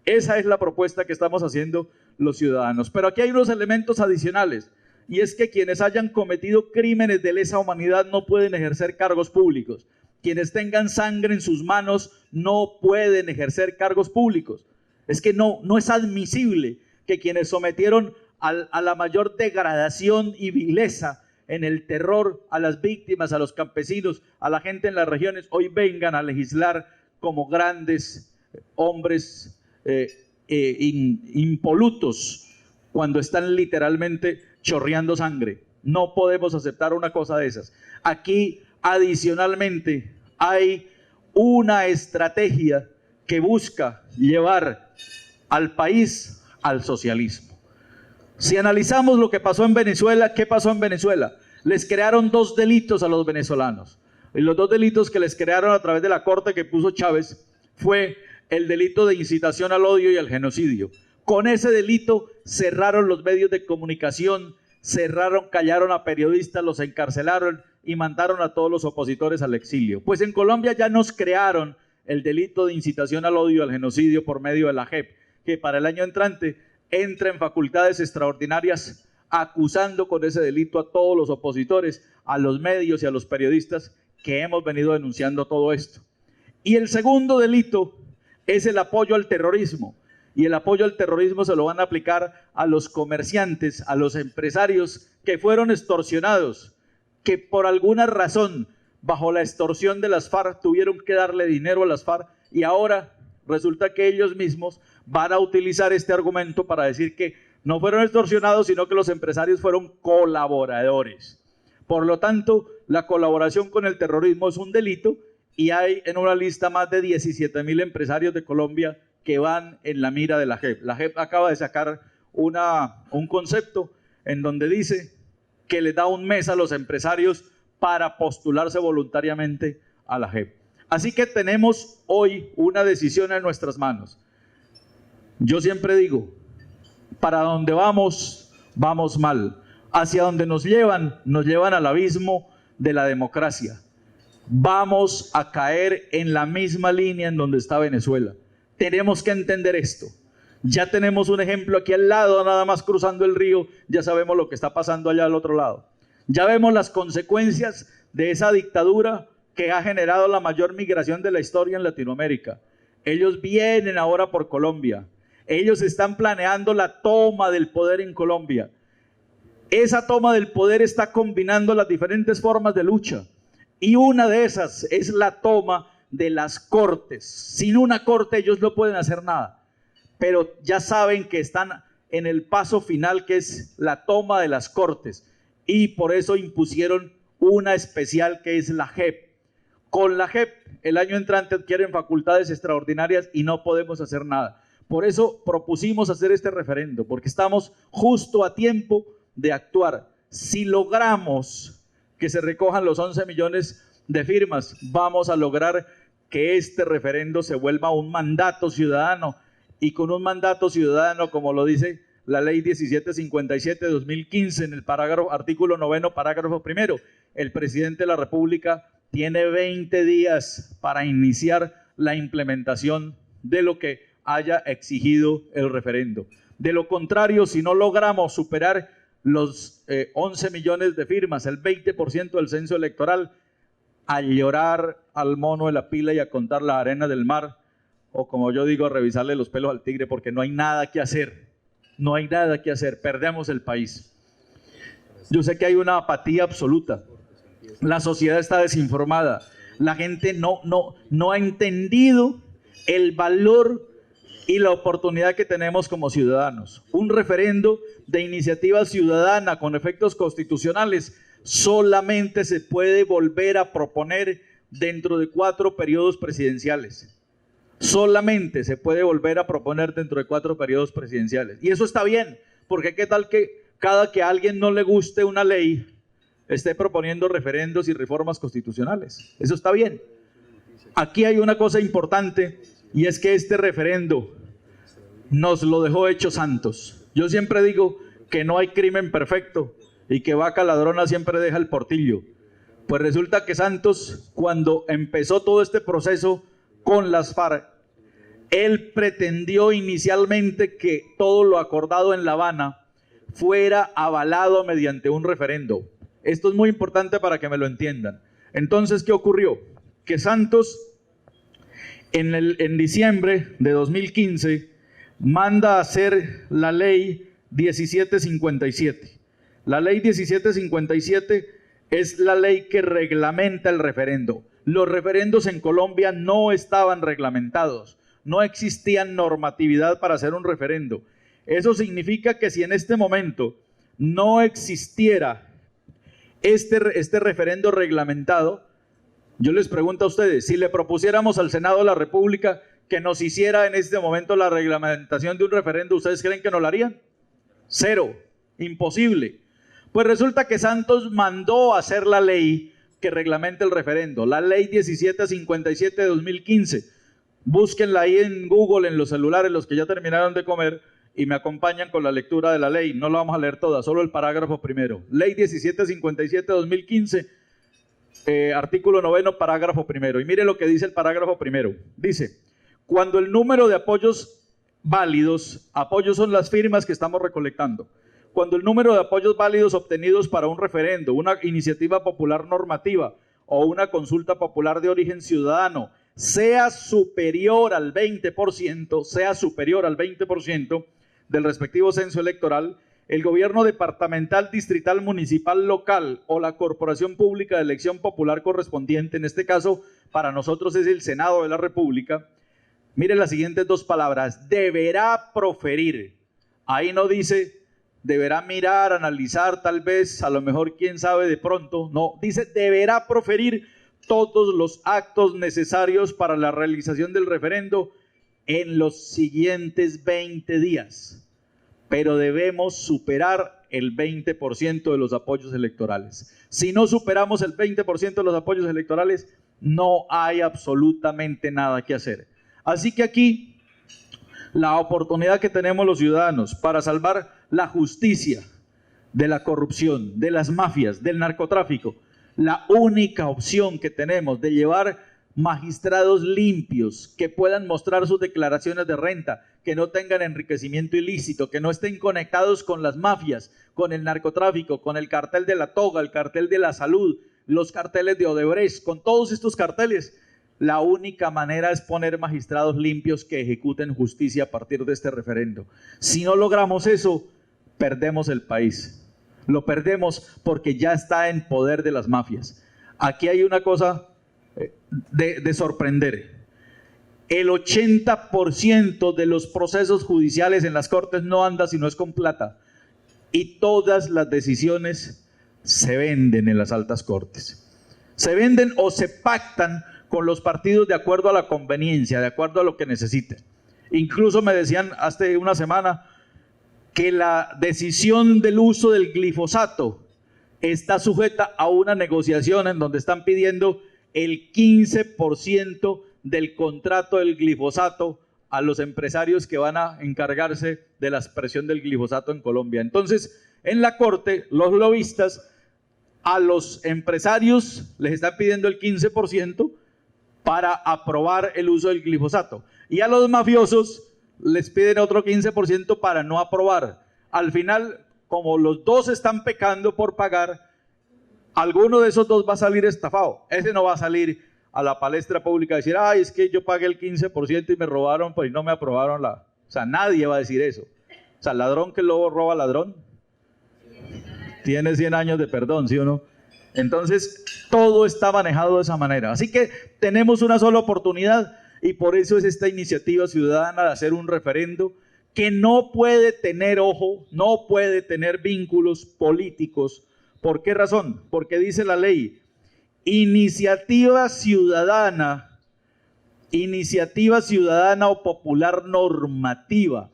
Speaker 3: Esa es la propuesta que estamos haciendo los ciudadanos. Pero aquí hay unos elementos adicionales, y es que quienes hayan cometido crímenes de lesa humanidad no pueden ejercer cargos públicos. Quienes tengan sangre en sus manos no pueden ejercer cargos públicos. Es que no es admisible que quienes sometieron a la mayor degradación y vileza en el terror a las víctimas, a los campesinos, a la gente en las regiones, hoy vengan a legislar como grandes hombres impolutos cuando están literalmente chorreando sangre. No podemos aceptar una cosa de esas. Aquí, adicionalmente, hay una estrategia que busca llevar al país al socialismo. Si analizamos lo que pasó en Venezuela, ¿qué pasó en Venezuela? Les crearon 2 delitos a los venezolanos. Y los 2 delitos que les crearon a través de la corte que puso Chávez fue el delito de incitación al odio y al genocidio. Con ese delito cerraron los medios de comunicación, callaron a periodistas, los encarcelaron y mandaron a todos los opositores al exilio. Pues en Colombia ya nos crearon el delito de incitación al odio y al genocidio por medio de la JEP, que para el año entrante entra en facultades extraordinarias acusando con ese delito a todos los opositores, a los medios y a los periodistas que hemos venido denunciando todo esto. Y el segundo delito es el apoyo al terrorismo. Y el apoyo al terrorismo se lo van a aplicar a los comerciantes, a los empresarios que fueron extorsionados, que por alguna razón, bajo la extorsión de las FARC, tuvieron que darle dinero a las FARC y ahora resulta que ellos mismos van a utilizar este argumento para decir que no fueron extorsionados, sino que los empresarios fueron colaboradores. Por lo tanto, la colaboración con el terrorismo es un delito y hay en una lista más de 17.000 empresarios de Colombia que van en la mira de la JEP. La JEP acaba de sacar un concepto en donde dice que le da un mes a los empresarios para postularse voluntariamente a la JEP. Así que tenemos hoy una decisión en nuestras manos. Yo siempre digo, para donde vamos, vamos mal. Hacia donde nos llevan al abismo de la democracia. Vamos a caer en la misma línea en donde está Venezuela. Tenemos que entender esto. Ya tenemos un ejemplo aquí al lado, nada más cruzando el río, ya sabemos lo que está pasando allá al otro lado. Ya vemos las consecuencias de esa dictadura que ha generado la mayor migración de la historia en Latinoamérica. Ellos vienen ahora por Colombia. Ellos están planeando la toma del poder en Colombia. Esa toma del poder está combinando las diferentes formas de lucha. Y una de esas es la toma de las cortes. Sin una corte ellos no pueden hacer nada. Pero ya saben que están en el paso final, que es la toma de las cortes. Y por eso impusieron una especial que es la JEP. Con la JEP el año entrante adquieren facultades extraordinarias y no podemos hacer nada. Por eso propusimos hacer este referendo, porque estamos justo a tiempo de actuar. Si logramos que se recojan los 11 millones de firmas, vamos a lograr que este referendo se vuelva un mandato ciudadano, y con un mandato ciudadano, como lo dice la ley 1757 de 2015 en el artículo 9, parágrafo primero, el presidente de la República tiene 20 días para iniciar la implementación de lo que haya exigido el referendo. De lo contrario, si no logramos superar los 11 millones de firmas, el 20% del censo electoral, a llorar al mono de la pila y a contar la arena del mar, o como yo digo, a revisarle los pelos al tigre, porque no hay nada que hacer. No hay nada que hacer, perdemos el país. Yo sé que hay una apatía absoluta. La sociedad está desinformada. La gente no ha entendido el valor y la oportunidad que tenemos como ciudadanos. Un referendo de iniciativa ciudadana con efectos constitucionales solamente se puede volver a proponer dentro de 4 periodos presidenciales. Solamente se puede volver a proponer dentro de 4 periodos presidenciales. Y eso está bien, porque qué tal que cada que a alguien no le guste una ley, esté proponiendo referendos y reformas constitucionales. Eso está bien. Aquí hay una cosa importante, y es que este referendo nos lo dejó hecho Santos. Yo siempre digo que no hay crimen perfecto y que vaca ladrona siempre deja el portillo. Pues resulta que Santos, cuando empezó todo este proceso con las FARC, él pretendió inicialmente que todo lo acordado en La Habana fuera avalado mediante un referendo. Esto es muy importante para que me lo entiendan. Entonces, ¿qué ocurrió? Que Santos, en diciembre de 2015, manda a hacer la ley 1757. La ley 1757 es la ley que reglamenta el referendo. Los referendos en Colombia no estaban reglamentados. No existían normatividad para hacer un referendo. Eso significa que si en este momento no existiera este referendo reglamentado, yo les pregunto a ustedes, si le propusiéramos al Senado de la República que nos hiciera en este momento la reglamentación de un referendo, ¿ustedes creen que nos lo harían? 0, imposible. Pues resulta que Santos mandó a hacer la ley que reglamenta el referendo, la ley 1757 de 2015, Búsquenla ahí en Google, en los celulares, los que ya terminaron de comer, y me acompañan con la lectura de la ley. No la vamos a leer toda, solo el parágrafo primero. Ley 1757-2015, artículo 9, parágrafo primero. Y mire lo que dice el parágrafo primero. Dice, cuando el número de apoyos válidos, apoyos son las firmas que estamos recolectando, cuando el número de apoyos válidos obtenidos para un referendo, una iniciativa popular normativa o una consulta popular de origen ciudadano sea superior al 20%, del respectivo censo electoral, el gobierno departamental, distrital, municipal, local o la corporación pública de elección popular correspondiente, en este caso para nosotros es el Senado de la República, mire las siguientes dos palabras, deberá proferir. Ahí no dice deberá mirar, analizar, tal vez, a lo mejor, quién sabe, de pronto. No, dice deberá proferir todos los actos necesarios para la realización del referendo en los siguientes 20 días. Pero debemos superar el 20% de los apoyos electorales. Si no superamos el 20% de los apoyos electorales, no hay absolutamente nada que hacer. Así que aquí la oportunidad que tenemos los ciudadanos para salvar la justicia de la corrupción, de las mafias, del narcotráfico, la única opción que tenemos de llevar magistrados limpios que puedan mostrar sus declaraciones de renta, que no tengan enriquecimiento ilícito, que no estén conectados con las mafias, con el narcotráfico, con el cartel de la toga, el cartel de la salud, los carteles de Odebrecht, con todos estos carteles. La única manera es poner magistrados limpios que ejecuten justicia a partir de este referendo. Si no logramos eso, perdemos el país. Lo perdemos porque ya está en poder de las mafias. Aquí hay una cosa de sorprender. El 80% de los procesos judiciales en las cortes no anda si no es con plata. Y todas las decisiones se venden en las altas cortes. Se venden o se pactan con los partidos de acuerdo a la conveniencia, de acuerdo a lo que necesiten. Incluso me decían hace una semana que la decisión del uso del glifosato está sujeta a una negociación en donde están pidiendo el 15% del contrato del glifosato a los empresarios que van a encargarse de la expresión del glifosato en Colombia. Entonces, en la corte, los lobistas a los empresarios les están pidiendo el 15% para aprobar el uso del glifosato. Y a los mafiosos les piden otro 15% para no aprobar. Al final, como los dos están pecando por pagar, alguno de esos dos va a salir estafado. Ese no va a salir a la palestra pública a decir, ay, es que yo pagué el 15% y me robaron, pues no me aprobaron la... O sea, nadie va a decir eso. O sea, ladrón que luego roba ladrón tiene 100 años de perdón, ¿sí o no? Entonces, todo está manejado de esa manera. Así que tenemos una sola oportunidad y por eso es esta iniciativa ciudadana de hacer un referendo que no puede tener, ojo, no puede tener vínculos políticos. ¿Por qué razón? Porque dice la ley, iniciativa ciudadana o popular normativa.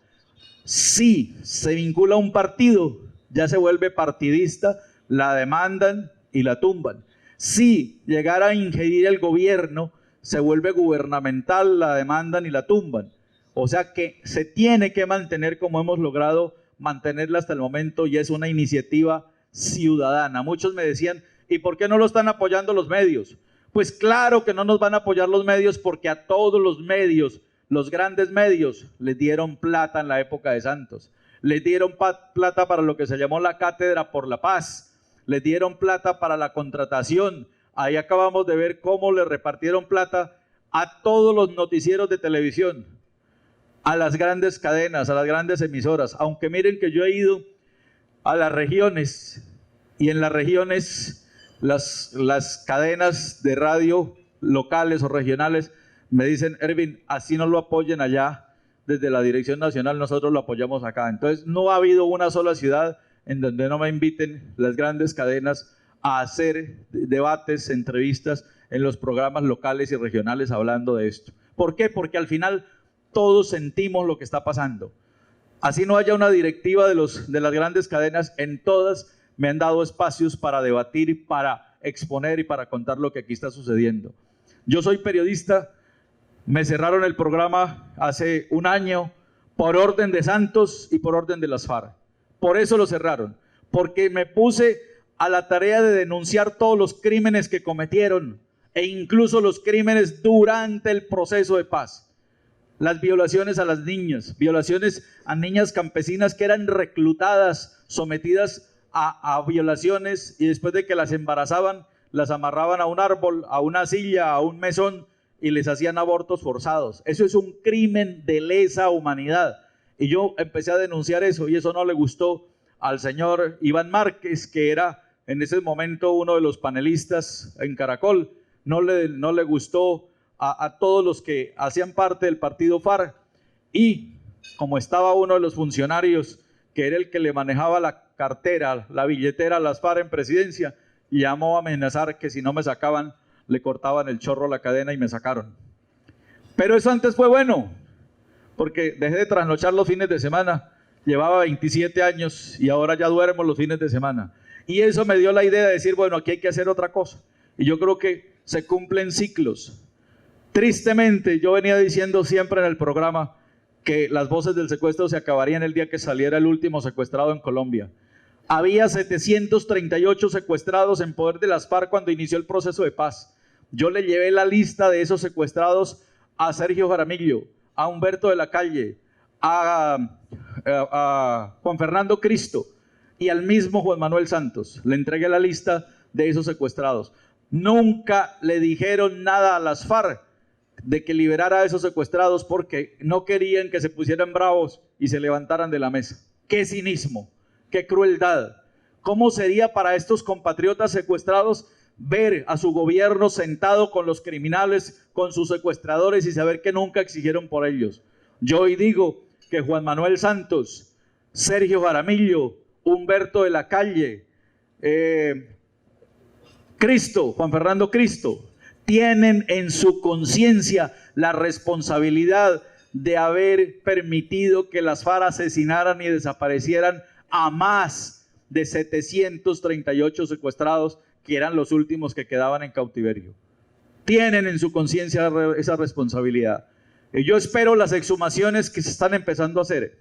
Speaker 3: Si se vincula a un partido, ya se vuelve partidista, la demandan y la tumban. Si llegara a ingerir el gobierno, se vuelve gubernamental, la demandan y la tumban. O sea que se tiene que mantener como hemos logrado mantenerla hasta el momento y es una iniciativa ciudadana. Muchos me decían, ¿y por qué no lo están apoyando los medios? Pues claro que no nos van a apoyar los medios porque a todos los medios, los grandes medios, les dieron plata en la época de Santos. Les dieron plata para lo que se llamó la Cátedra por la Paz. Les dieron plata para la contratación. Ahí acabamos de ver cómo le repartieron plata a todos los noticieros de televisión, a las grandes cadenas, a las grandes emisoras. Aunque miren que yo he ido a las regiones y en las regiones las cadenas de radio locales o regionales me dicen, Erwin, así no lo apoyen allá desde la Dirección Nacional, nosotros lo apoyamos acá. Entonces no ha habido una sola ciudad en donde no me inviten las grandes cadenas a hacer debates, entrevistas en los programas locales y regionales hablando de esto. ¿Por qué? Porque al final todos sentimos lo que está pasando. Así no haya una directiva de las grandes cadenas, en todas me han dado espacios para debatir, para exponer y para contar lo que aquí está sucediendo. Yo soy periodista Me cerraron el programa hace un año por orden de Santos y por orden de las FARC. Por eso lo cerraron, porque me puse a la tarea de denunciar todos los crímenes que cometieron e incluso los crímenes durante el proceso de paz. Las violaciones a las niñas, violaciones a niñas campesinas que eran reclutadas, sometidas a violaciones, y después de que las embarazaban, las amarraban a un árbol, a una silla, a un mesón y les hacían abortos forzados. Eso es un crimen de lesa humanidad. Y yo empecé a denunciar eso, y eso no le gustó al señor Iván Márquez, que era en ese momento uno de los panelistas en Caracol. No le gustó a todos los que hacían parte del partido FARC, y como estaba uno de los funcionarios que era el que le manejaba la cartera, la billetera a las FARC en presidencia, llamó a amenazar que si no me sacaban le cortaban el chorro, la cadena, y me sacaron. Pero eso antes fue bueno, porque dejé de trasnochar los fines de semana. Llevaba 27 años y ahora ya duermo los fines de semana. Y eso me dio la idea de decir, bueno, aquí hay que hacer otra cosa. Y yo creo que se cumplen ciclos. Tristemente, yo venía diciendo siempre en el programa que las voces del secuestro se acabarían el día que saliera el último secuestrado en Colombia. Había 738 secuestrados en poder de las FARC cuando inició el proceso de paz. Yo le llevé la lista de esos secuestrados a Sergio Jaramillo, a Humberto de la Calle, a Juan Fernando Cristo y al mismo Juan Manuel Santos. Le entregué la lista de esos secuestrados. Nunca le dijeron nada a las FARC de que liberara a esos secuestrados porque no querían que se pusieran bravos y se levantaran de la mesa. ¡Qué cinismo! ¡Qué crueldad! ¿Cómo sería para estos compatriotas secuestrados ver a su gobierno sentado con los criminales, con sus secuestradores, y saber que nunca exigieron por ellos? Yo hoy digo que Juan Manuel Santos, Sergio Jaramillo, Humberto de la Calle, Juan Fernando Cristo, tienen en su conciencia la responsabilidad de haber permitido que las FARC asesinaran y desaparecieran a más de 738 secuestrados, que eran los últimos que quedaban en cautiverio. Tienen en su conciencia esa responsabilidad. Y yo espero las exhumaciones que se están empezando a hacer,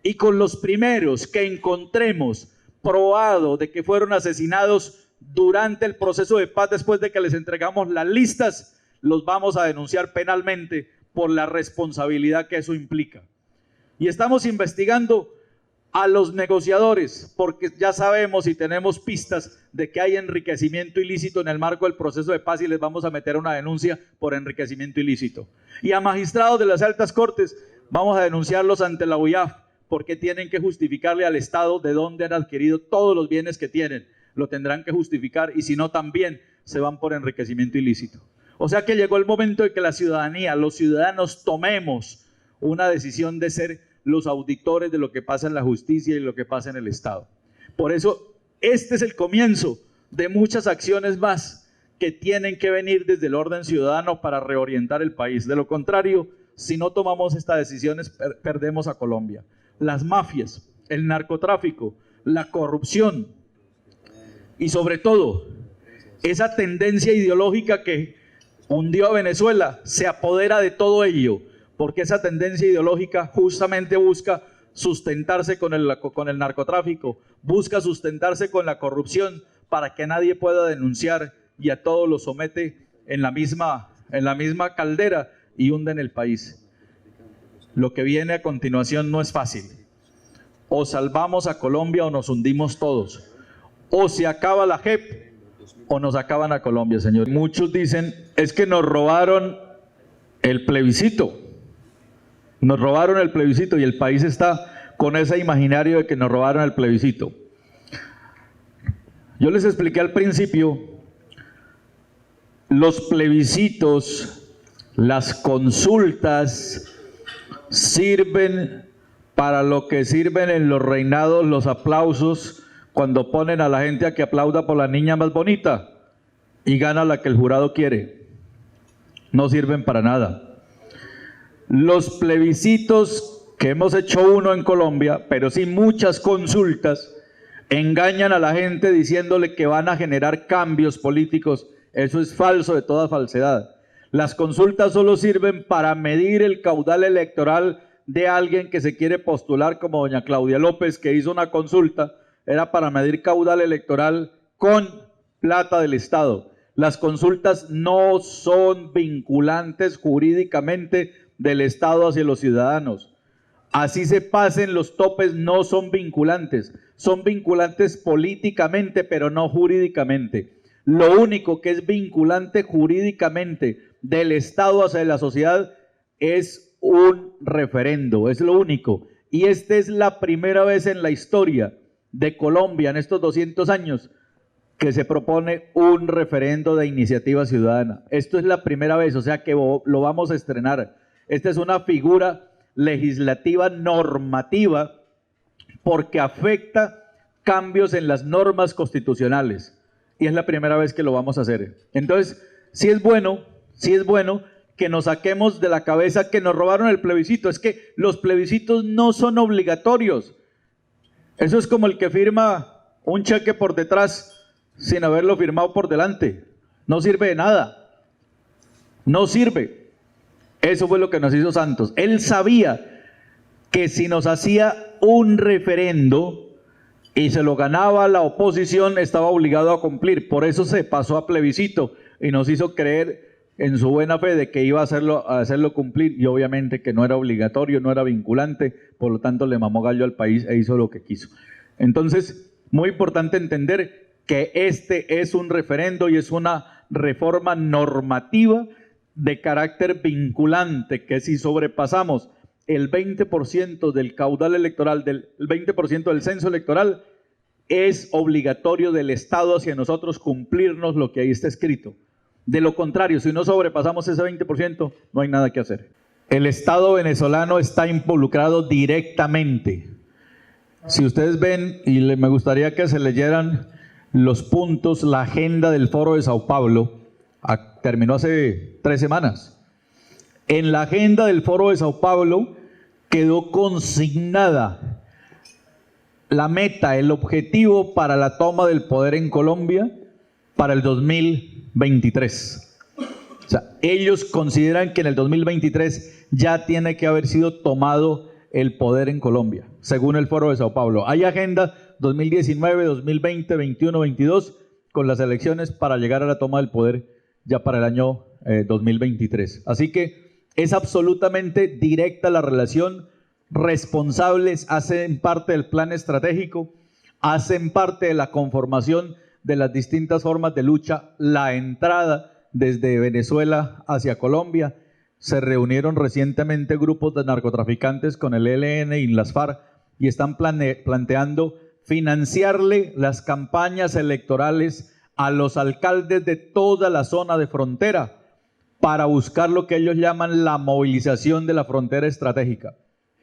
Speaker 3: y con los primeros que encontremos probado de que fueron asesinados durante el proceso de paz, después de que les entregamos las listas, los vamos a denunciar penalmente por la responsabilidad que eso implica. Y estamos investigando a los negociadores, porque ya sabemos y tenemos pistas de que hay enriquecimiento ilícito en el marco del proceso de paz, y les vamos a meter una denuncia por enriquecimiento ilícito. Y a magistrados de las altas cortes vamos a denunciarlos ante la UIAF, porque tienen que justificarle al Estado de dónde han adquirido todos los bienes que tienen. Lo tendrán que justificar, y si no, también se van por enriquecimiento ilícito. O sea que llegó el momento de que la ciudadanía, los ciudadanos, tomemos una decisión de ser los auditores de lo que pasa en la justicia y lo que pasa en el Estado. Por eso, este es el comienzo de muchas acciones más que tienen que venir desde el orden ciudadano para reorientar el país. De lo contrario, si no tomamos estas decisiones, perdemos a Colombia. Las mafias, el narcotráfico, la corrupción y sobre todo esa tendencia ideológica que hundió a Venezuela se apodera de todo ello, porque esa tendencia ideológica justamente busca sustentarse con el narcotráfico, busca sustentarse con la corrupción para que nadie pueda denunciar, y a todos los somete en la misma caldera y hunden el país. Lo que viene a continuación no es fácil. O salvamos a Colombia o nos hundimos todos. O se acaba la JEP o nos acaban a Colombia, señor. Muchos dicen, es que nos robaron el plebiscito. Nos robaron el plebiscito, y el país está con ese imaginario de que nos robaron el plebiscito. Yo les expliqué al principio, los plebiscitos, las consultas sirven para lo que sirven en los reinados los aplausos, cuando ponen a la gente a que aplauda por la niña más bonita y gana la que el jurado quiere. No sirven para nada. Los plebiscitos, que hemos hecho uno en Colombia, pero sí muchas consultas, engañan a la gente diciéndole que van a generar cambios políticos. Eso es falso de toda falsedad. Las consultas solo sirven para medir el caudal electoral de alguien que se quiere postular, como doña Claudia López, que hizo una consulta, era para medir caudal electoral con plata del Estado. Las consultas no son vinculantes jurídicamente del Estado hacia los ciudadanos. Así se pasen los topes, no son vinculantes. Son vinculantes políticamente, pero no jurídicamente. Lo único que es vinculante jurídicamente del Estado hacia la sociedad es un referendo, es lo único. Y esta es la primera vez en la historia de Colombia, en estos 200 años, que se propone un referendo de iniciativa ciudadana. Esto es la primera vez, o sea que lo vamos a estrenar. Esta es una figura legislativa normativa porque afecta cambios en las normas constitucionales. Y es la primera vez que lo vamos a hacer. Entonces, sí es bueno que nos saquemos de la cabeza que nos robaron el plebiscito. Es que los plebiscitos no son obligatorios. Eso es como el que firma un cheque por detrás sin haberlo firmado por delante. No sirve de nada. No sirve. Eso fue lo que nos hizo Santos. Él sabía que si nos hacía un referendo y se lo ganaba la oposición, estaba obligado a cumplir. Por eso se pasó a plebiscito y nos hizo creer en su buena fe de que iba a hacerlo cumplir, y obviamente que no era obligatorio, no era vinculante, por lo tanto le mamó gallo al país e hizo lo que quiso. Entonces, muy importante entender que este es un referendo y es una reforma normativa de carácter vinculante, que si sobrepasamos el 20% del caudal electoral, el 20% del censo electoral, es obligatorio del Estado hacia nosotros cumplirnos lo que ahí está escrito. De lo contrario, si no sobrepasamos ese 20%, no hay nada que hacer. El Estado venezolano está involucrado directamente. Si ustedes ven, y me gustaría que se leyeran los puntos, la agenda del Foro de Sao Paulo, terminó hace 3 semanas. En la agenda del Foro de Sao Paulo quedó consignada la meta, el objetivo para la toma del poder en Colombia para el 2023. O sea, ellos consideran que en el 2023 ya tiene que haber sido tomado el poder en Colombia, según el Foro de Sao Paulo. Hay agenda 2019, 2020, 21, 22, con las elecciones para llegar a la toma del poder ya para el año 2023. Así que es absolutamente directa la relación. Responsables, hacen parte del plan estratégico, hacen parte de la conformación de las distintas formas de lucha, la entrada desde Venezuela hacia Colombia. Se reunieron recientemente grupos de narcotraficantes con el ELN y las FARC y están planteando financiarle las campañas electorales a los alcaldes de toda la zona de frontera para buscar lo que ellos llaman la movilización de la frontera estratégica.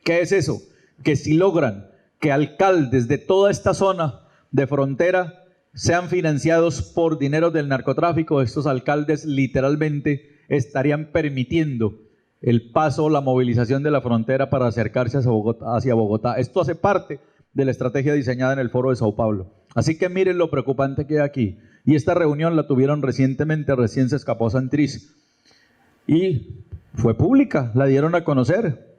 Speaker 3: ¿Qué es eso? Que si logran que alcaldes de toda esta zona de frontera sean financiados por dinero del narcotráfico, estos alcaldes literalmente estarían permitiendo el paso, la movilización de la frontera para acercarse hacia Bogotá. Esto hace parte de la estrategia diseñada en el Foro de Sao Paulo. Así que miren lo preocupante que hay aquí. Y esta reunión la tuvieron recientemente, recién se escapó Santriz. Y fue pública, la dieron a conocer.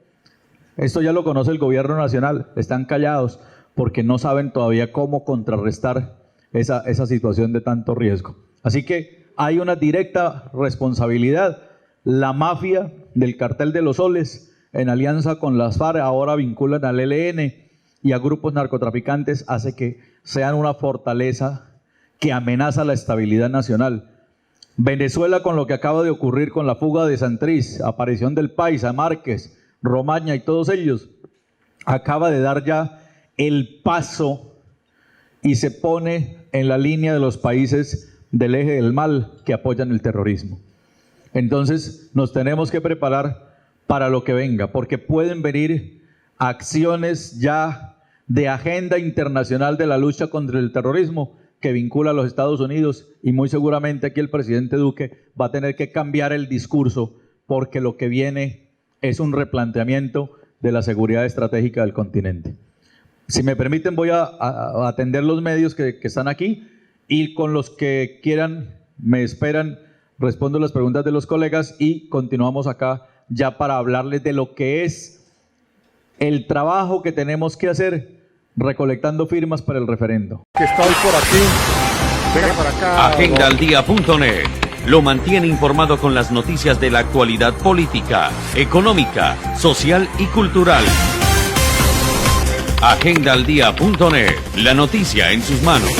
Speaker 3: Esto ya lo conoce el gobierno nacional, están callados porque no saben todavía cómo contrarrestar esa situación de tanto riesgo. Así que hay una directa responsabilidad. La mafia del cartel de los soles, en alianza con las FARC, ahora vinculan al ELN y a grupos narcotraficantes, hace que sean una fortaleza que amenaza la estabilidad nacional. Venezuela, con lo que acaba de ocurrir con la fuga de Santriz, aparición del Paisa, Márquez, Romaña y todos ellos, acaba de dar ya el paso y se pone en la línea de los países del eje del mal que apoyan el terrorismo. Entonces nos tenemos que preparar para lo que venga, porque pueden venir acciones ya de agenda internacional de la lucha contra el terrorismo que vincula a los Estados Unidos, y muy seguramente aquí el presidente Duque va a tener que cambiar el discurso, porque lo que viene es un replanteamiento de la seguridad estratégica del continente. Si me permiten, voy a atender los medios que están aquí, y con los que quieran me esperan respondo las preguntas de los colegas y continuamos acá ya para hablarles de lo que es el trabajo que tenemos que hacer recolectando firmas para el referendo.
Speaker 1: Que está hoy por aquí. Venga para acá.
Speaker 2: Agendaldía.net lo mantiene informado con las noticias de la actualidad política, económica, social y cultural. Agendaldía.net, la noticia en sus manos.